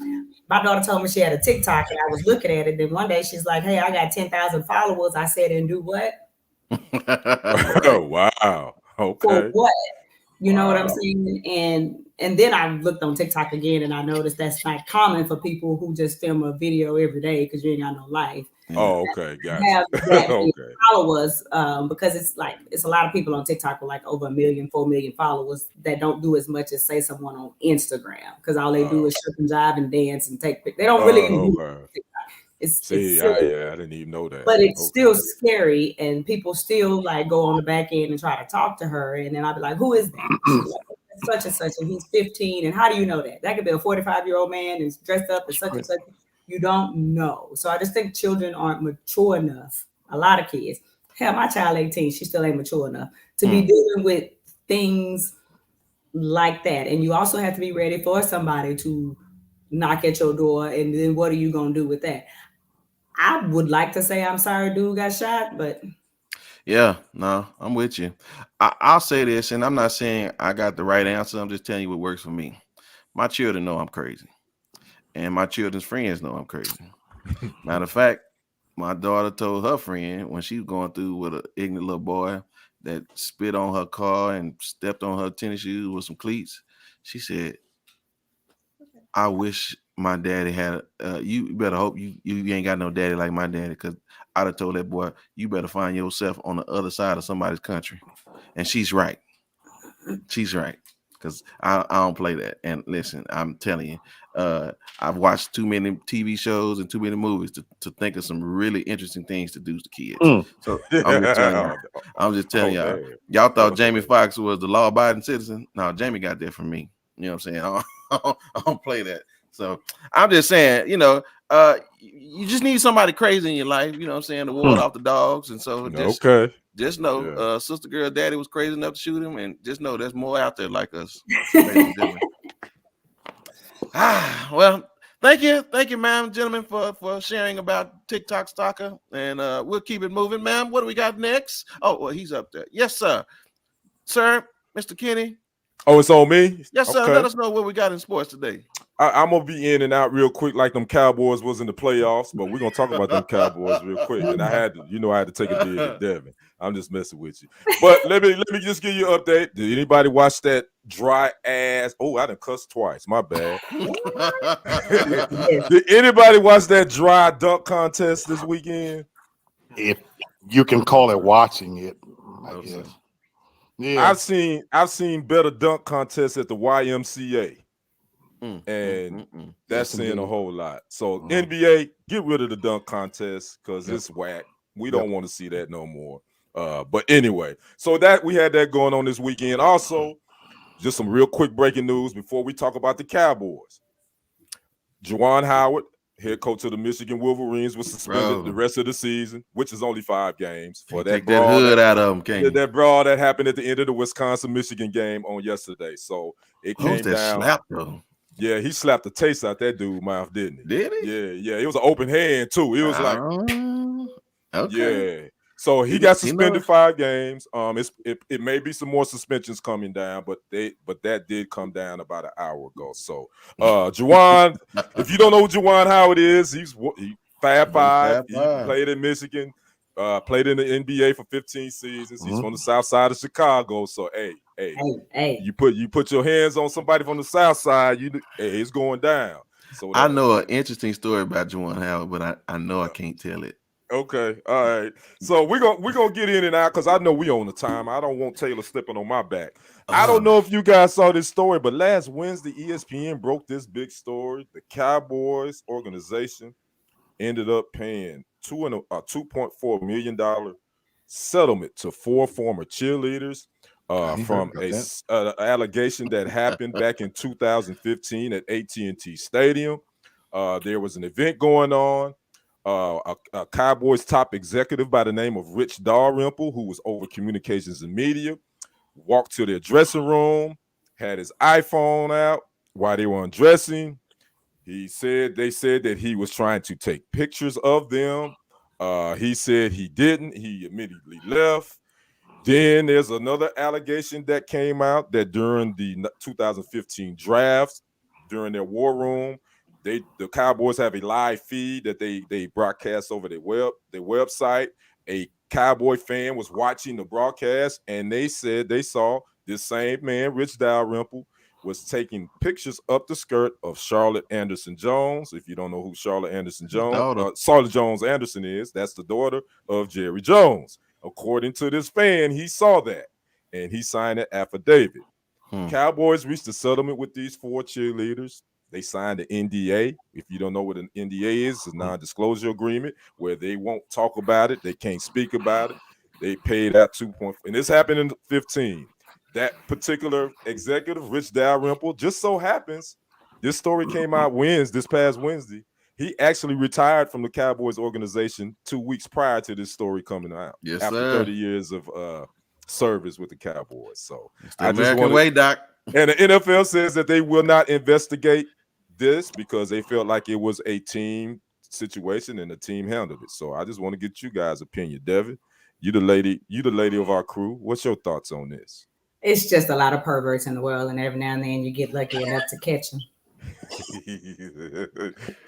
my daughter told me she had a TikTok and I was looking at it. Then one day she's like, hey, I got 10,000 followers. I said, and do what? Wow. For Okay. what? You know what I'm Wow. saying? And then I looked on TikTok again and I noticed that's not common for people who just film a video every day because you ain't got no life. Oh, okay. Gotcha. Have that many Okay. followers because it's a lot of people on TikTok with like over 1 million, 4 million followers that don't do as much as say someone on Instagram because all they do is shut and jive and dance and take pictures. They don't really even do Okay. TikTok. It's See, silly, I didn't even know that. but it's Okay. still scary and people still like go on the back end and try to talk to her and then I'll be like, who is that? She's like, such and such and he's 15 and how do you know that? That could be a 45-year-old man who's dressed up as such and such. You don't know. So I just think children aren't mature enough. A lot of kids. Hell, my child 18, she still ain't mature enough to be dealing with things like that. And you also have to be ready for somebody to knock at your door and then what are you gonna do with that? I would like to say I'm sorry dude got shot, but Yeah, no, I'm with you. I'll say this, and I'm not saying I got the right answer. I'm just telling you what works for me. My children know I'm crazy, and my children's friends know I'm crazy. Matter of fact, my daughter told her friend when she was going through with an ignorant little boy that spit on her car and stepped on her tennis shoes with some cleats. She said, I wish my daddy had you better hope you ain't got no daddy like my daddy, because I'd have told that boy, you better find yourself on the other side of somebody's country. And she's right. She's right. Because I don't play that. And listen, I'm telling you, I've watched too many TV shows and too many movies to think of some really interesting things to do to kids. So I'm just telling you, y'all. Damn. Y'all thought Oh, Jamie damn. Foxx was the law-abiding citizen. No, Jamie got that from me. You know what I'm saying? I don't play that. So I'm just saying, you just need somebody crazy in your life, you know what I'm saying, to ward off the dogs. And so Okay. just know, Yeah. sister girl daddy was crazy enough to shoot him, and just know there's more out there like us. Ladies and gentlemen. Well, thank you, ma'am, gentlemen, for sharing about TikTok Stalker, and we'll keep it moving, ma'am. What do we got next? Oh, well, he's up there. Yes, sir, Mr. Kenny. Oh, it's on me? Yes, sir. Okay. Let us know what we got in sports today. I'm gonna be in and out real quick, like them Cowboys was in the playoffs, but we're gonna talk about them Cowboys real quick. And I had to take a dig at Devin. I'm just messing with you. But let me just give you an update. Did anybody watch that dry ass? Oh, I done cussed twice. My bad. Did anybody watch that dry dunk contest this weekend? If you can call it watching it, I guess. Sir. Yeah. I've seen better dunk contests at the YMCA. And that's saying a whole lot. So NBA, get rid of the dunk contest because it's whack. We don't want to see that no more. But anyway, so that we had that going on this weekend. Also, just some real quick breaking news before we talk about the Cowboys. Juwan Howard, head coach of the Michigan Wolverines, was suspended the rest of the season, which is only 5 games for that take that hood out of him. Can't that brawl that happened at the end of the Wisconsin-Michigan game on yesterday. So it came down. Slap, though? Yeah, he slapped the taste out that dude's mouth, didn't he? Did he? Yeah. It was an open hand too. It was like, okay. Yeah. So he got suspended 5 games. It may be some more suspensions coming down, but that did come down about an hour ago. So Juwan, if you don't know who Juwan Howard is, he's 5'5". He played in Michigan, played in the NBA for 15 seasons. He's from the south side of Chicago. So hey. You put your hands on somebody from the south side, it's going down. So I know an interesting story about Juwan Howard, but I know I can't tell it. Okay, all right. So we're gonna get in and out because I know we on the time. I don't want Taylor slipping on my back. I don't know if you guys saw this story, but last Wednesday, ESPN broke this big story. The Cowboys organization ended up paying $2.4 million settlement to 4 former cheerleaders from a allegation that happened back in 2015 at AT&T Stadium. There was an event going on. A Cowboys top executive by the name of Rich Dalrymple, who was over communications and media, walked to their dressing room, had his iPhone out while they were undressing. They said that he was trying to take pictures of them. He said he didn't. He immediately left. Then there's another allegation that came out that during the 2015 drafts, during their war room, the Cowboys have a live feed that they broadcast over their website. A Cowboy fan was watching the broadcast, and they said they saw this same man, Rich Dalrymple, was taking pictures up the skirt of Charlotte Anderson Jones. If you don't know who Charlotte Jones Anderson is, that's the daughter of Jerry Jones. According to this fan, he saw that, and he signed an affidavit. Cowboys reached a settlement with these 4 cheerleaders. They signed an NDA. If you don't know what an NDA is, it's a non-disclosure agreement where they won't talk about it. They can't speak about it. They paid out 2.4, and this happened in 15. That particular executive, Rich Dalrymple, just so happens, this story came out this past Wednesday. He actually retired from the Cowboys organization 2 weeks prior to this story coming out. Yes, after sir. 30 years of service with the Cowboys. So it's the American way, Doc. And the NFL says that they will not investigate this because they felt like it was a team situation and the team handled it. So I just want to get you guys' opinion. Devin, you the lady of our crew. What's your thoughts on this? It's just a lot of perverts in the world, and every now and then you get lucky enough to catch them.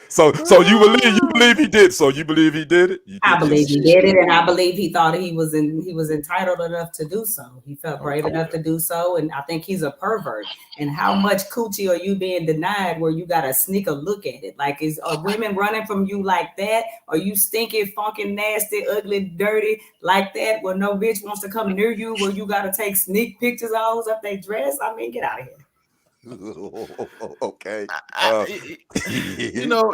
So you believe he did. So you believe he did it? I believe he did it, and I believe he thought he was entitled enough to do so. He felt brave enough to do so, and I think he's a pervert. And how much coochie are you being denied where you gotta sneak a look at it? Like, are women running from you like that? Are you stinky, funky, nasty, ugly, dirty like that where no bitch wants to come near you where you gotta take sneak pictures of their dress? I mean, get out of here. Okay. You know,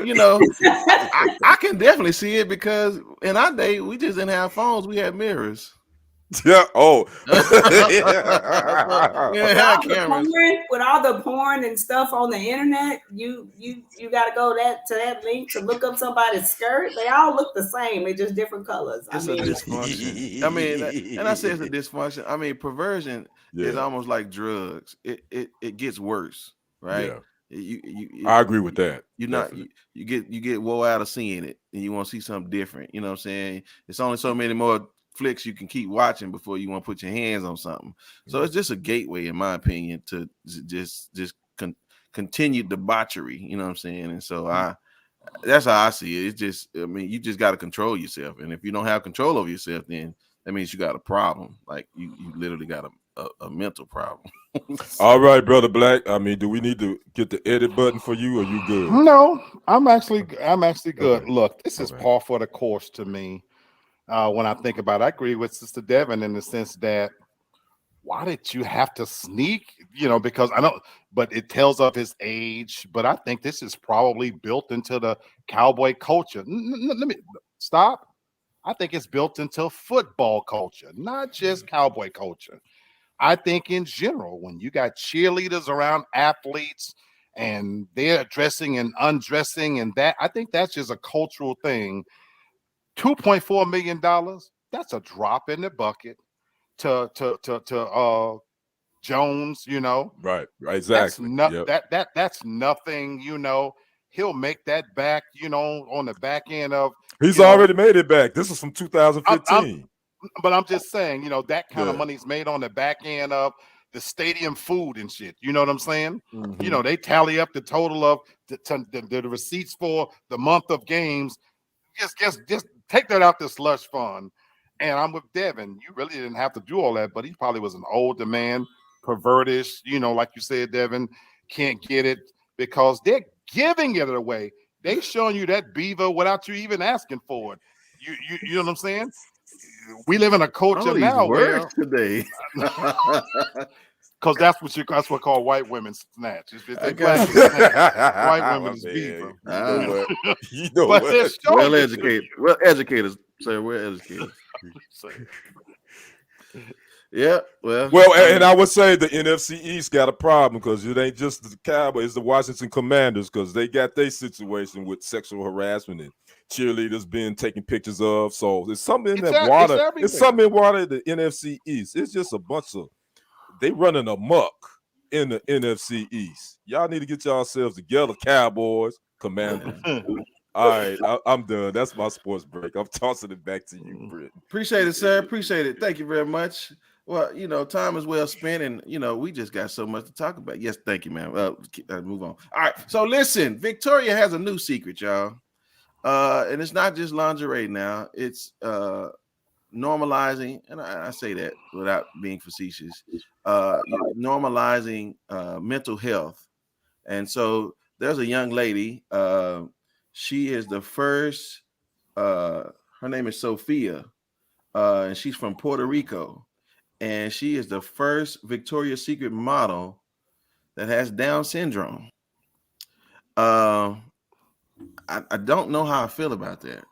I can definitely see it because in our day we just didn't have phones; we had mirrors. Yeah. Oh. With all the porn and stuff on the internet, you got to go to that link to look up somebody's skirt. They all look the same; they're just different colors. It's a dysfunction. I mean, and I say it's a dysfunction. I mean, perversion is almost like drugs. It gets worse, right? Yeah. I agree with that. You get woe out of seeing it, and you want to see something different. You know what I'm saying? It's only so many more flicks you can keep watching before you want to put your hands on something. So it's just a gateway, in my opinion, to just continued debauchery. You know what I'm saying? And so that's how I see it. It's just, I mean, you just got to control yourself, and if you don't have control over yourself, then that means you got a problem. Like you literally got a mental problem. All right, Brother Black. I mean, do we need to get the edit button for you? Or are you good? No, I'm actually good. Okay. Look, this is par for the course to me. When I think about it, I agree with Sister Devin in the sense that why did you have to sneak? You know, because I know, but it tells of his age. But I think this is probably built into the cowboy culture. Let me stop. I think it's built into football culture, not just cowboy culture. I think in general, when you got cheerleaders around athletes and they're dressing and undressing and that, I think that's just a cultural thing. $2.4 million, that's a drop in the bucket to Jones, you know. Right, exactly. That's nothing, you know. He'll make that back, you know, on the back end of. He's already made it back. This is from 2015. But I'm just saying, you know, that kind of money's made on the back end of the stadium food and shit. You know what I'm saying? Mm-hmm. You know, they tally up the total of the receipts for the month of games. Just take that out the slush fund. And I'm with Devin. You really didn't have to do all that, but he probably was an older man, pervertish, you know, like you said, Devin, can't get it because they're giving it away. They showing you that beaver without you even asking for it. You know what I'm saying? We live in a culture now where today, because that's what called white women snatch. White women is beaver. You know what? Well educated. Well educated, sir. Well educated. Yeah, well, and I would say the NFC East got a problem because it ain't just the Cowboys, it's the Washington Commanders because they got their situation with sexual harassment and cheerleaders being taken pictures of. So there's something in that water. It's something in water. The NFC East. It's just a bunch of they running amok in the NFC East. Y'all need to get yourselves together, Cowboys, Commanders. All right, I'm done. That's my sports break. I'm tossing it back to you, Brenton. Appreciate it, sir. Appreciate it. Thank you very much. Well, time is well spent, and we just got so much to talk about. Yes, thank you, man. Move on. All right. So listen, Victoria has a new secret, y'all. And it's not just lingerie now. It's normalizing, and I say that without being facetious, normalizing mental health. And so there's a young lady. She is the first. Her name is Sophia, and she's from Puerto Rico. And she is the first Victoria's Secret model that has Down syndrome. I don't know how I feel about that,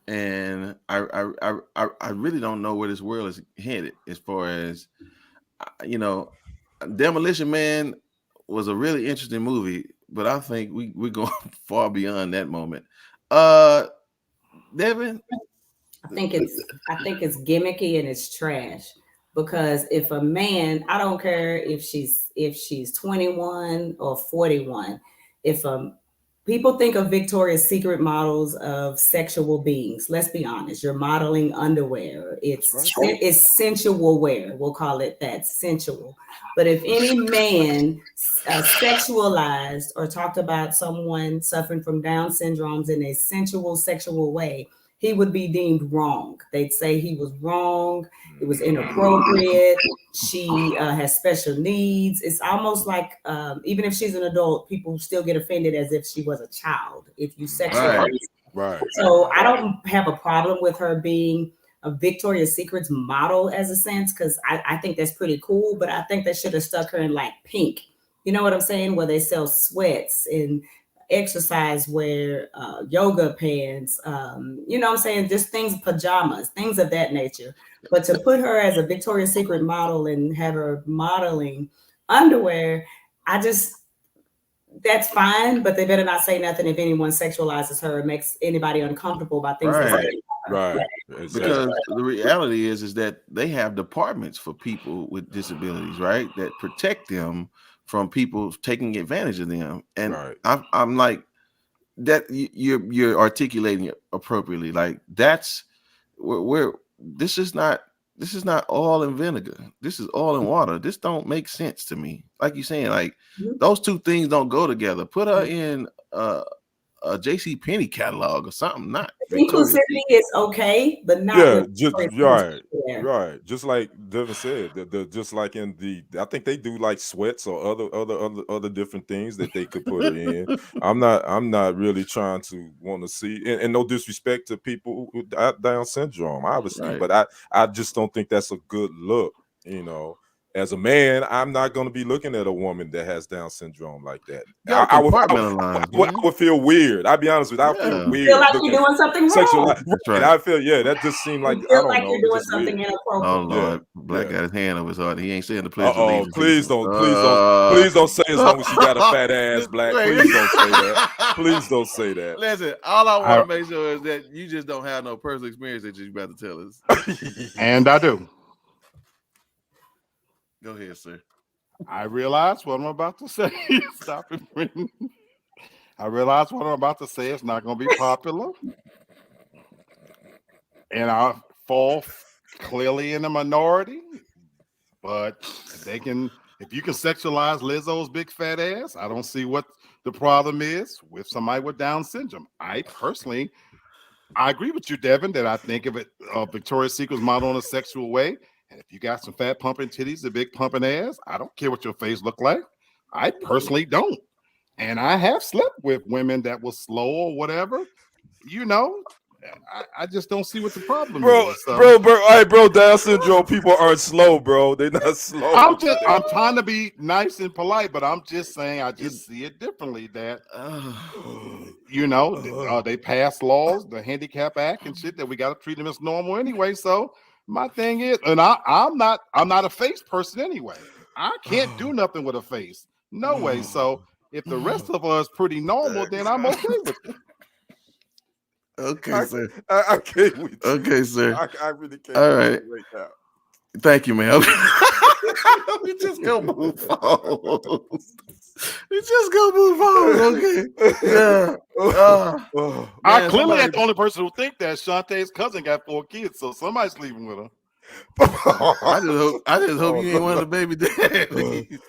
and I really don't know where this world is headed as far as Demolition Man was a really interesting movie, but I think we're going far beyond that moment. Devin, I think it's gimmicky and it's trash. Because if a man, I don't care if she's 21 or 41, people think of Victoria's Secret models of sexual beings. Let's be honest. You're modeling underwear. It's sensual wear. We'll call it that, sensual. But if any man sexualized or talked about someone suffering from Down syndromes in a sensual, sexual way, he would be deemed wrong. They'd say he was wrong. It was inappropriate. She has special needs. It's almost like even if she's an adult, people still get offended as if she was a child. If you sexualize, right. So I don't have a problem with her being a Victoria's Secret's model as a sense, because I think that's pretty cool. But I think they should have stuck her in like pink. You know what I'm saying? Where they sell sweats and exercise wear, yoga pants, you know what I'm saying? Just things, pajamas, things of that nature. But to put her as a Victoria's Secret model and have her modeling underwear, that's fine, but they better not say nothing if anyone sexualizes her or makes anybody uncomfortable about things. Right. Exactly. Because the reality is that they have departments for people with disabilities, right? That protect them from people taking advantage of them. And I'm like, that you're articulating it appropriately. Like that's where this is not oil and vinegar. This is oil and water. This don't make sense to me. Like you're saying, like those two things don't go together. Put her in a JC Penney catalog or something. Not inclusivity is okay, but not right. Just like Devin said, just like in I think they do like sweats or other different things that they could put her in. I'm not really trying to want to see, and no disrespect to people with Down syndrome, obviously, but I just don't think that's a good look, As a man, I'm not going to be looking at a woman that has Down syndrome like that. I would feel weird. I'll be honest with you. I feel weird. Feel like you're doing something wrong. Right. I feel, that just seemed like, I don't know. You're doing something inappropriate. Oh, Lord. Black got his hand over his heart. He ain't saying the pledge of allegiance. Please don't say as long as she got a fat ass, Black. Please don't say that. Please don't say that. Listen, all I want to make sure is that you just don't have no personal experience that you're about to tell us. And I do. Go ahead, sir. I realize what I'm about to say. Stop it, Brenton. I realize what I'm about to say is not going to be popular. And I fall clearly in the minority. But if you can sexualize Lizzo's big fat ass, I don't see what the problem is with somebody with Down syndrome. I agree with you, Devin, that I think of it, Victoria's Secret's model in a sexual way. And if you got some fat pumping titties, a big pumping ass, I don't care what your face look like. I personally don't. And I have slept with women that was slow or whatever. I just don't see what the problem is. Bro, Down syndrome people aren't slow, bro. They're not slow. I'm trying to be nice and polite, but I'm just saying I just see it differently. That they pass laws, the Handicap Act and shit, that we got to treat them as normal anyway. So my thing is, and I'm not a face person anyway. I can't do nothing with a face. No way. So if the rest of us pretty normal, then I'm okay with it. Okay, sir. I can't with you. Okay, sir. I really can't. All right. Thank you, man. We just go move on. Okay. Yeah. I clearly ain't the only person who think that Shantae's cousin got 4 kids, so somebody's sleeping with her. I just hope you ain't one of the baby daddies.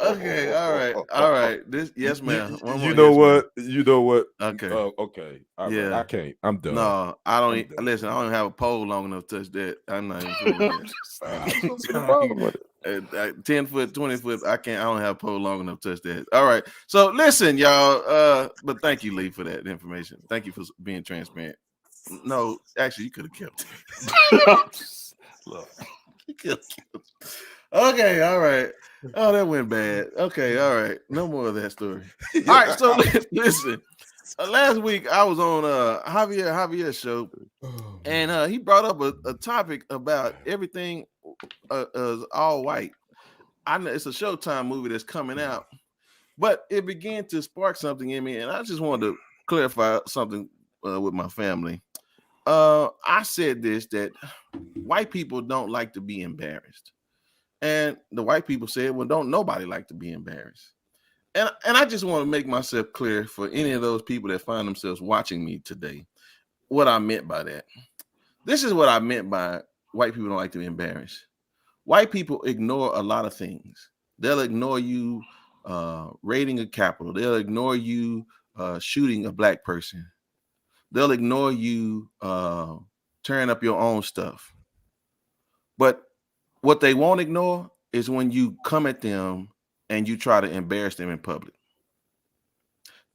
Okay, all right. This, yes, ma'am. You know what? You know what? Okay. Okay. All right. I can't. I'm done. No, I don't. Listen, I don't even have a pole long enough to touch that. I'm not even fooling with that. 10 foot, 20 foot. I don't have a pole long enough to touch that. All right. So listen, y'all. But thank you, Lee, for that information. Thank you for being transparent. No, actually, you could have kept it. Look, You could have kept it. Okay, all right. Oh, that went bad. Okay, all right. No more of that story. All right, so listen. Last week I was on Javier's show, and he brought up a topic about everything is all white. I know it's a Showtime movie that's coming out, but it began to spark something in me, and I just wanted to clarify something with my family. I said this, that white people don't like to be embarrassed. And the white people said, well, don't nobody like to be embarrassed. And I just want to make myself clear for any of those people that find themselves watching me today, what I meant by that. This is what I meant by white people don't like to be embarrassed. White people ignore a lot of things. They'll ignore you raiding a Capitol. They'll ignore you shooting a black person. They'll ignore you tearing up your own stuff. But what they won't ignore is when you come at them and you try to embarrass them in public.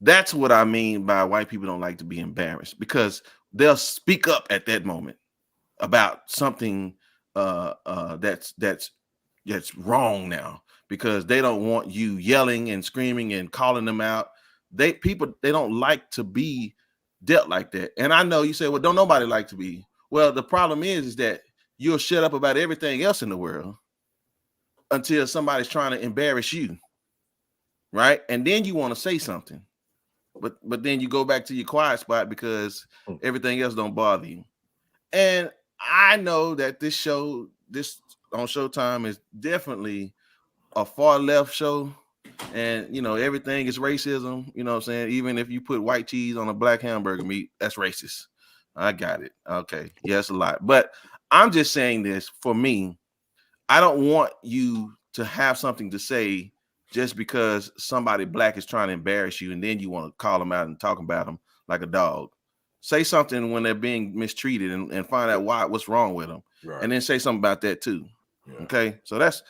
That's what I mean by white people don't like to be embarrassed, because they'll speak up at that moment about something that's wrong now, because they don't want you yelling and screaming and calling them out. They don't like to be dealt like that. And I know you say, well, don't nobody like to be. Well, the problem is that you'll shut up about everything else in the world until somebody's trying to embarrass you, right? And then you want to say something, but then you go back to your quiet spot because everything else don't bother you. And I know that this on Showtime is definitely a far left show, and everything is racism. You know what I'm saying? Even if you put white cheese on a black hamburger meat, that's racist. I got it. Okay, yeah, it's a lot, but I'm just saying this for me. I don't want you to have something to say just because somebody black is trying to embarrass you, and then you want to call them out and talk about them like a dog. Say something when they're being mistreated and find out what's wrong with them, right. And then say something about that too. Yeah. Okay, so that's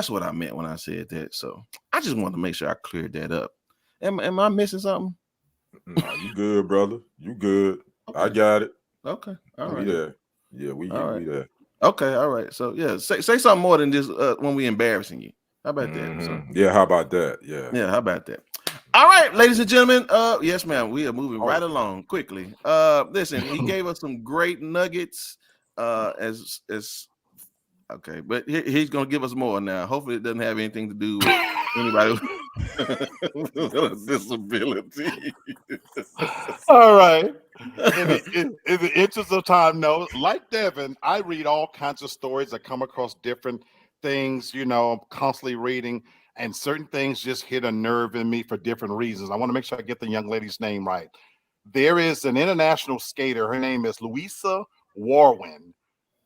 what I meant when I said that. So I just wanted to make sure I cleared that up. Am I missing something? No, you good, brother. You good. Okay. I got it. Okay, all right. We there. Yeah, we there. Okay, all right. So yeah, say something more than just when we embarrassing you. How about that? So, yeah, how about that? Yeah, how about that? All right, ladies and gentlemen. Yes, ma'am. We are moving right along quickly. Listen, he gave us some great nuggets. As okay, but he's gonna give us more now. Hopefully, it doesn't have anything to do with anybody with a disability. All right. In the interest of time, no. Like Devin, I read all kinds of stories that come across different things. I'm constantly reading, and certain things just hit a nerve in me for different reasons. I want to make sure I get the young lady's name right. There is an international skater. Her name is Louisa Warwin.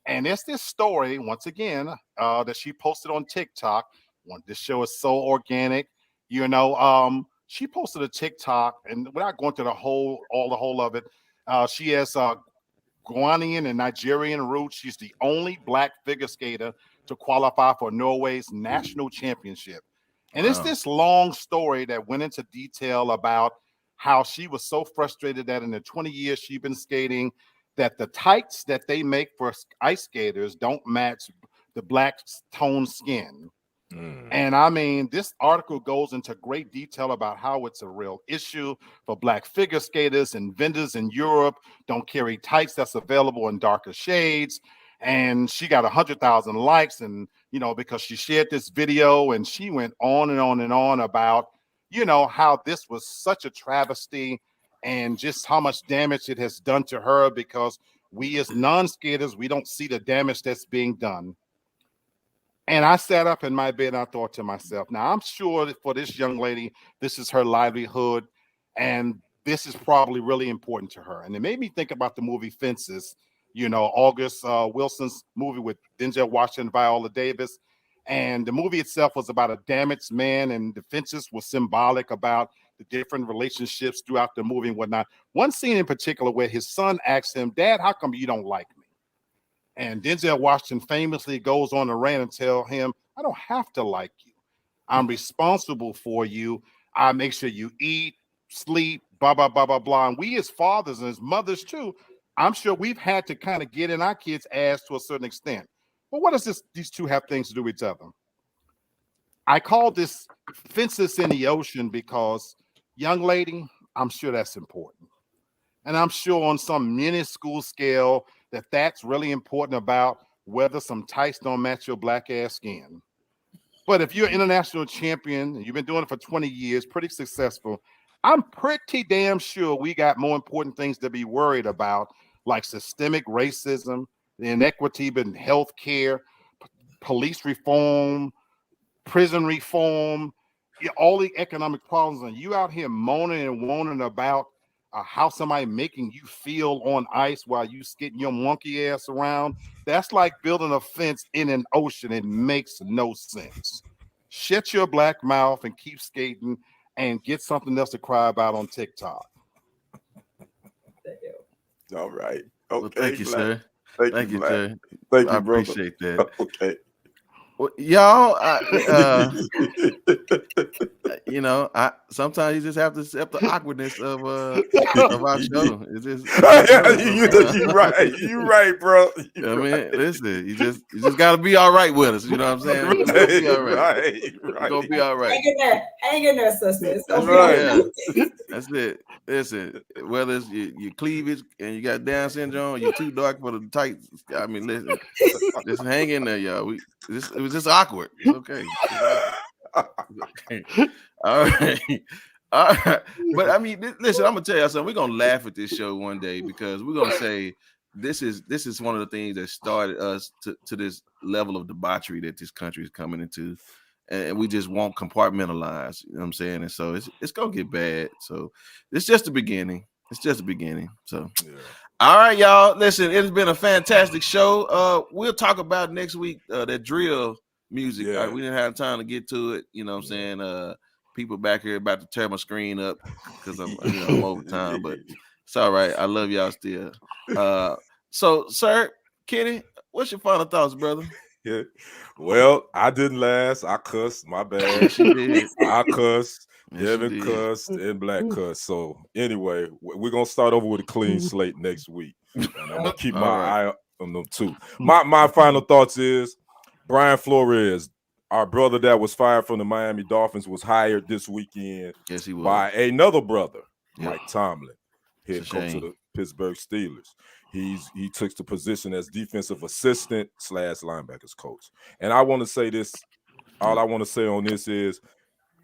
And it's this story, once again, that she posted on TikTok. This show is so organic. She posted a TikTok, and without going through the whole of it, she has Ghanaian and Nigerian roots. She's the only black figure skater to qualify for Norway's national championship. And It's this long story that went into detail about how she was so frustrated that in the 20 years she's been skating, that the tights that they make for ice skaters don't match the black tone skin. And I mean, this article goes into great detail about how it's a real issue for black figure skaters, and vendors in Europe don't carry tights that's available in darker shades. And she got 100,000 likes, and because she shared this video, and she went on and on and on about how this was such a travesty and just how much damage it has done to her, because we as non-skaters, we don't see the damage that's being done. And I sat up in my bed and I thought to myself, now I'm sure that for this young lady, this is her livelihood, and this is probably really important to her. And it made me think about the movie Fences, You know, August Wilson's movie with Denzel Washington, Viola Davis. And the movie itself was about a damaged man, and the fences was symbolic about the different relationships throughout the movie and whatnot. One scene in particular where his son asked him, "Dad, how come you don't like me?" And Denzel Washington famously goes on a rant and tell him, "I don't have to like you. I'm responsible for you. I make sure you eat, sleep, blah, blah, blah, blah, blah." And we as fathers and as mothers too, I'm sure we've had to kind of get in our kids' ass to a certain extent. But what does these two have things to do with each other? I call this fences in the ocean because, young lady, I'm sure that's important. And I'm sure on some minuscule scale that's really important about whether some tights don't match your black ass skin. But if you're an international champion and you've been doing it for 20 years, pretty successful, I'm pretty damn sure we got more important things to be worried about, like systemic racism, the inequity in healthcare, police reform, prison reform, all the economic problems. And you out here moaning and moaning about how somebody making you feel on ice while you skidding your monkey ass around. That's like building a fence in an ocean. It makes no sense. Shut your black mouth and keep skating and get something else to cry about on TikTok. All right. Okay. Well, thank you, Black. sir. Thank you, Black. sir. Thank I you, brother. appreciate that. Okay. Well, y'all, you know, sometimes you just have to accept the awkwardness of our show. It's just you're right. You're right, bro. I mean, listen, you just gotta be all right with us. You know what I'm saying? We're gonna be all right. Right. Gonna be all right. Hang in there, sister. It's That's gonna right. Yeah. That's it. Listen, whether it's your cleavage and you got Down syndrome, you're too dark for the tights. I mean, listen, just hang in there, y'all. It was just awkward. It's okay. All right. All right. But I mean, listen, I'm gonna tell you something. We're gonna laugh at this show one day because we're gonna say this is one of the things that started us to this level of debauchery that this country is coming into. And we just won't compartmentalize, you know what I'm saying? And so it's gonna get bad. So it's just the beginning. It's just the beginning. So yeah. All right, y'all. Listen, it has been a fantastic show. We'll talk about next week that drill music. Yeah. We didn't have time to get to it. You know what I'm saying? People back here about to tear my screen up because I'm over time, but it's all right. I love y'all still. So, sir, Kenny, what's your final thoughts, brother? Yeah. Well, I didn't last. I cussed. My bad. She did. I cussed. Yes, Devin cussed and Black cussed. So anyway, we're gonna start over with a clean slate next week. And I'm gonna keep my eye on them too. My final thoughts is Brian Flores, our brother that was fired from the Miami Dolphins, was hired this weekend. Yes, he was. By another brother, Yep. Mike Tomlin, head coach of the Pittsburgh Steelers. He took the position as defensive assistant / linebackers coach. And I want to say this, all I want to say on this is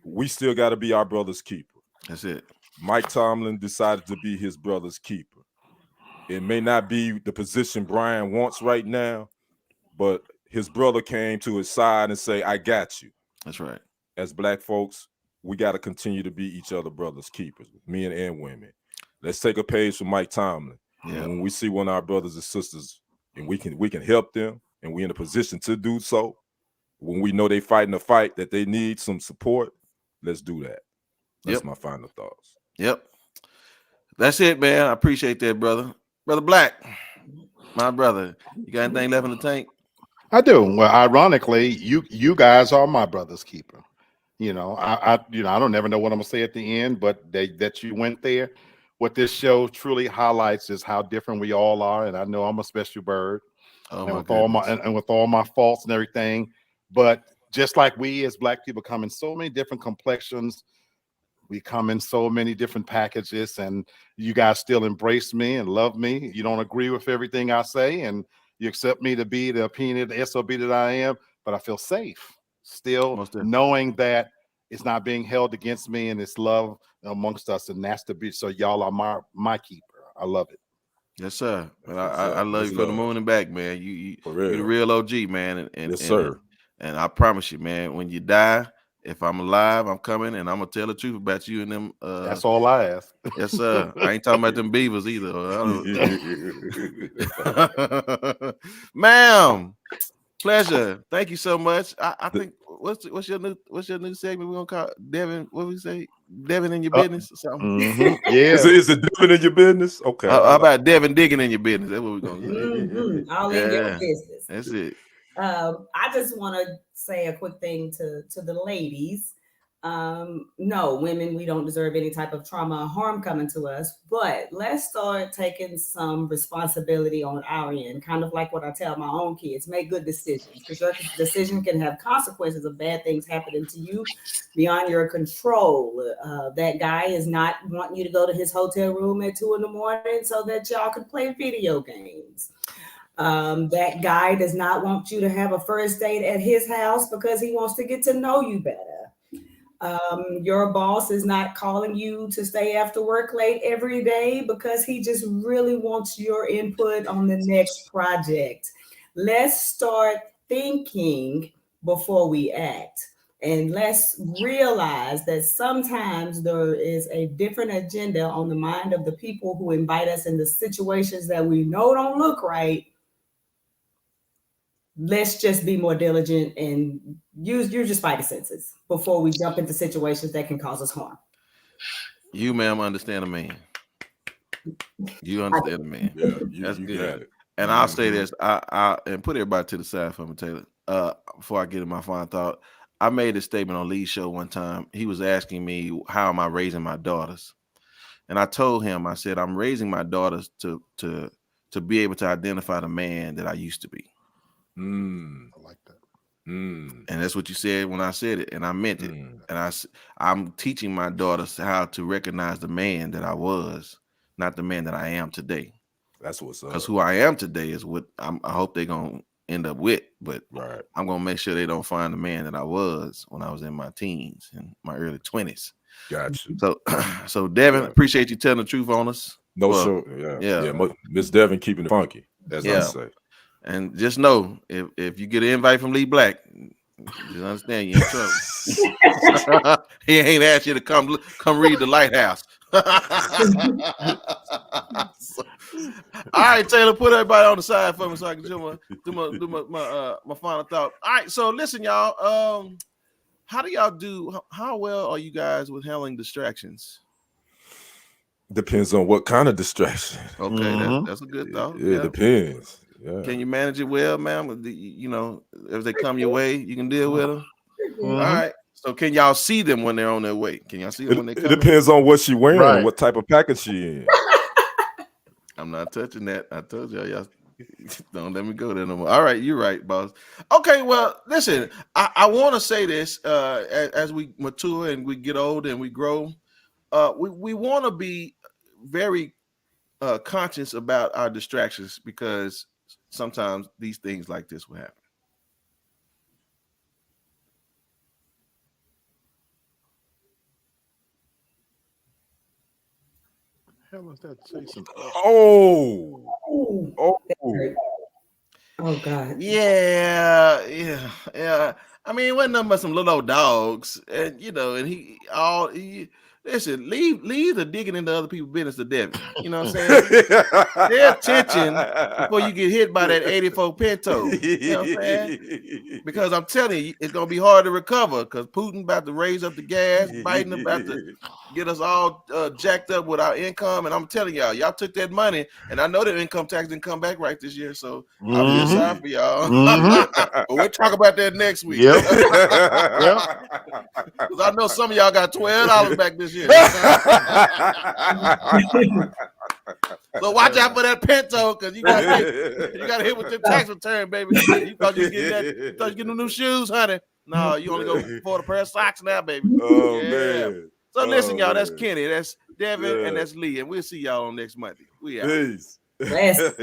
we still got to be our brother's keeper. That's it. Mike Tomlin decided to be his brother's keeper. It may not be the position Brian wants right now, but his brother came to his side and say, I got you. That's right. As Black folks, we got to continue to be each other brother's keepers, men and women. Let's take a page from Mike Tomlin. Yeah. When we see one of our brothers and sisters and we can help them and we're in a position to do so, when we know they fighting a fight that they need some support, let's do that. That's my final thoughts. Yep. That's it, man. I appreciate that, brother. Brother Black, my brother, you got anything left in the tank? I do. Well, ironically, you guys are my brother's keeper. You know, I don't never know what I'm gonna say at the end, but that you went there. What this show truly highlights is how different we all are, and I know I'm a special bird, and with all my faults and everything. But just like we as Black people come in so many different complexions, we come in so many different packages, and you guys still embrace me and love me. You don't agree with everything I say, and you accept me to be the opinion, the SOB that I am, but I feel safe still knowing that it's not being held against me and it's love amongst us, and that's the beauty. So y'all are my keeper. I love it. Yes, sir. And I love you from the moon and back, man. You're the real OG, man. And yes, sir. And I promise you, man, when you die, If I'm alive, I'm coming, and I'm gonna tell the truth about you and them. That's all I ask. Yes, sir. I ain't talking about them beavers either. Ma'am, pleasure. Thank you so much. I think what's your new segment we're gonna call Devin? What we say? Devin in your business or something? Yeah. Is it Devin in your business? Okay. How about Devin digging in your business? That's what we're gonna say. All in your business. That's it. I just want to say a quick thing to the ladies. No, women, we don't deserve any type of trauma or harm coming to us, but let's start taking some responsibility on our end, kind of like what I tell my own kids. Make good decisions, because your decision can have consequences of bad things happening to you beyond your control. That guy is not wanting you to go to his hotel room at 2 a.m. so that y'all can play video games. That guy does not want you to have a first date at his house because he wants to get to know you better. Your boss is not calling you to stay after work late every day because he just really wants your input on the next project. Let's start thinking before we act. And let's realize that sometimes there is a different agenda on the mind of the people who invite us into situations that we know don't look right. Let's just be more diligent and use your spidey senses before we jump into situations that can cause us harm. You, ma'am, understand a man. You understand a man. Yeah, That's you good. got it. And I'll say this, I and put everybody to the side for me, Taylor. Before I get in my final thought, I made a statement on Lee's show one time. He was asking me, how am I raising my daughters? And I told him, I said, I'm raising my daughters to be able to identify the man that I used to be. I like that. And that's what you said when I said it, and I meant it. And I'm teaching my daughters how to recognize the man that I was, not the man that I am today. That's what's up. Because who I am today is what I hope they're gonna end up with. But Right. I'm gonna make sure they don't find the man that I was when I was in my teens and my early 20s. Gotcha. So Devin, appreciate you telling the truth on us. Yeah. Miss Devin keeping it funky, as I say. And just know, if you get an invite from Lee Black, just understand you in trouble. He ain't asked you to come read The Lighthouse. All right, Taylor, put everybody on the side for me so I can do my final thought. All right, so listen, y'all. How well are you guys with handling distractions? Depends on what kind of distraction. Okay, that's a good thought. It depends. Yeah. Can you manage it well, ma'am? You know, if they come your way, you can deal with them. All right. So can y'all see them when they're on their way? Can y'all see them when they come? It depends on what she wearing, what type of package she in. I'm not touching that. I told y'all don't let me go there no more. All right, you're right, boss. Okay, well, listen, I want to say this as we mature and we get old and we grow, we want to be very conscious about our distractions, because sometimes these things like this will happen. Hell is that, Jason? Oh God. Yeah. I mean, it wasn't nothing but some little old dogs, and listen, leave the digging into other people's business to Devin. You know what I'm saying? Pay attention before you get hit by that 84 Pinto. You know what I'm saying? Because I'm telling you, it's gonna be hard to recover, because Putin about to raise up the gas, Biden about to get us all jacked up with our income. And I'm telling y'all took that money, and I know that income tax didn't come back right this year, so I feel sorry for y'all. But we'll talk about that next week. Yep. Because I know some of y'all got $12 back this year. So watch out for that Pinto, because you got hit with your tax return, baby. You thought you getting them new shoes, honey. No, you only go for a pair of socks now, baby. Man. So listen, y'all, that's Kenny, that's Devin, and that's Lee, and we'll see y'all on next Monday. We out. Peace. Yes.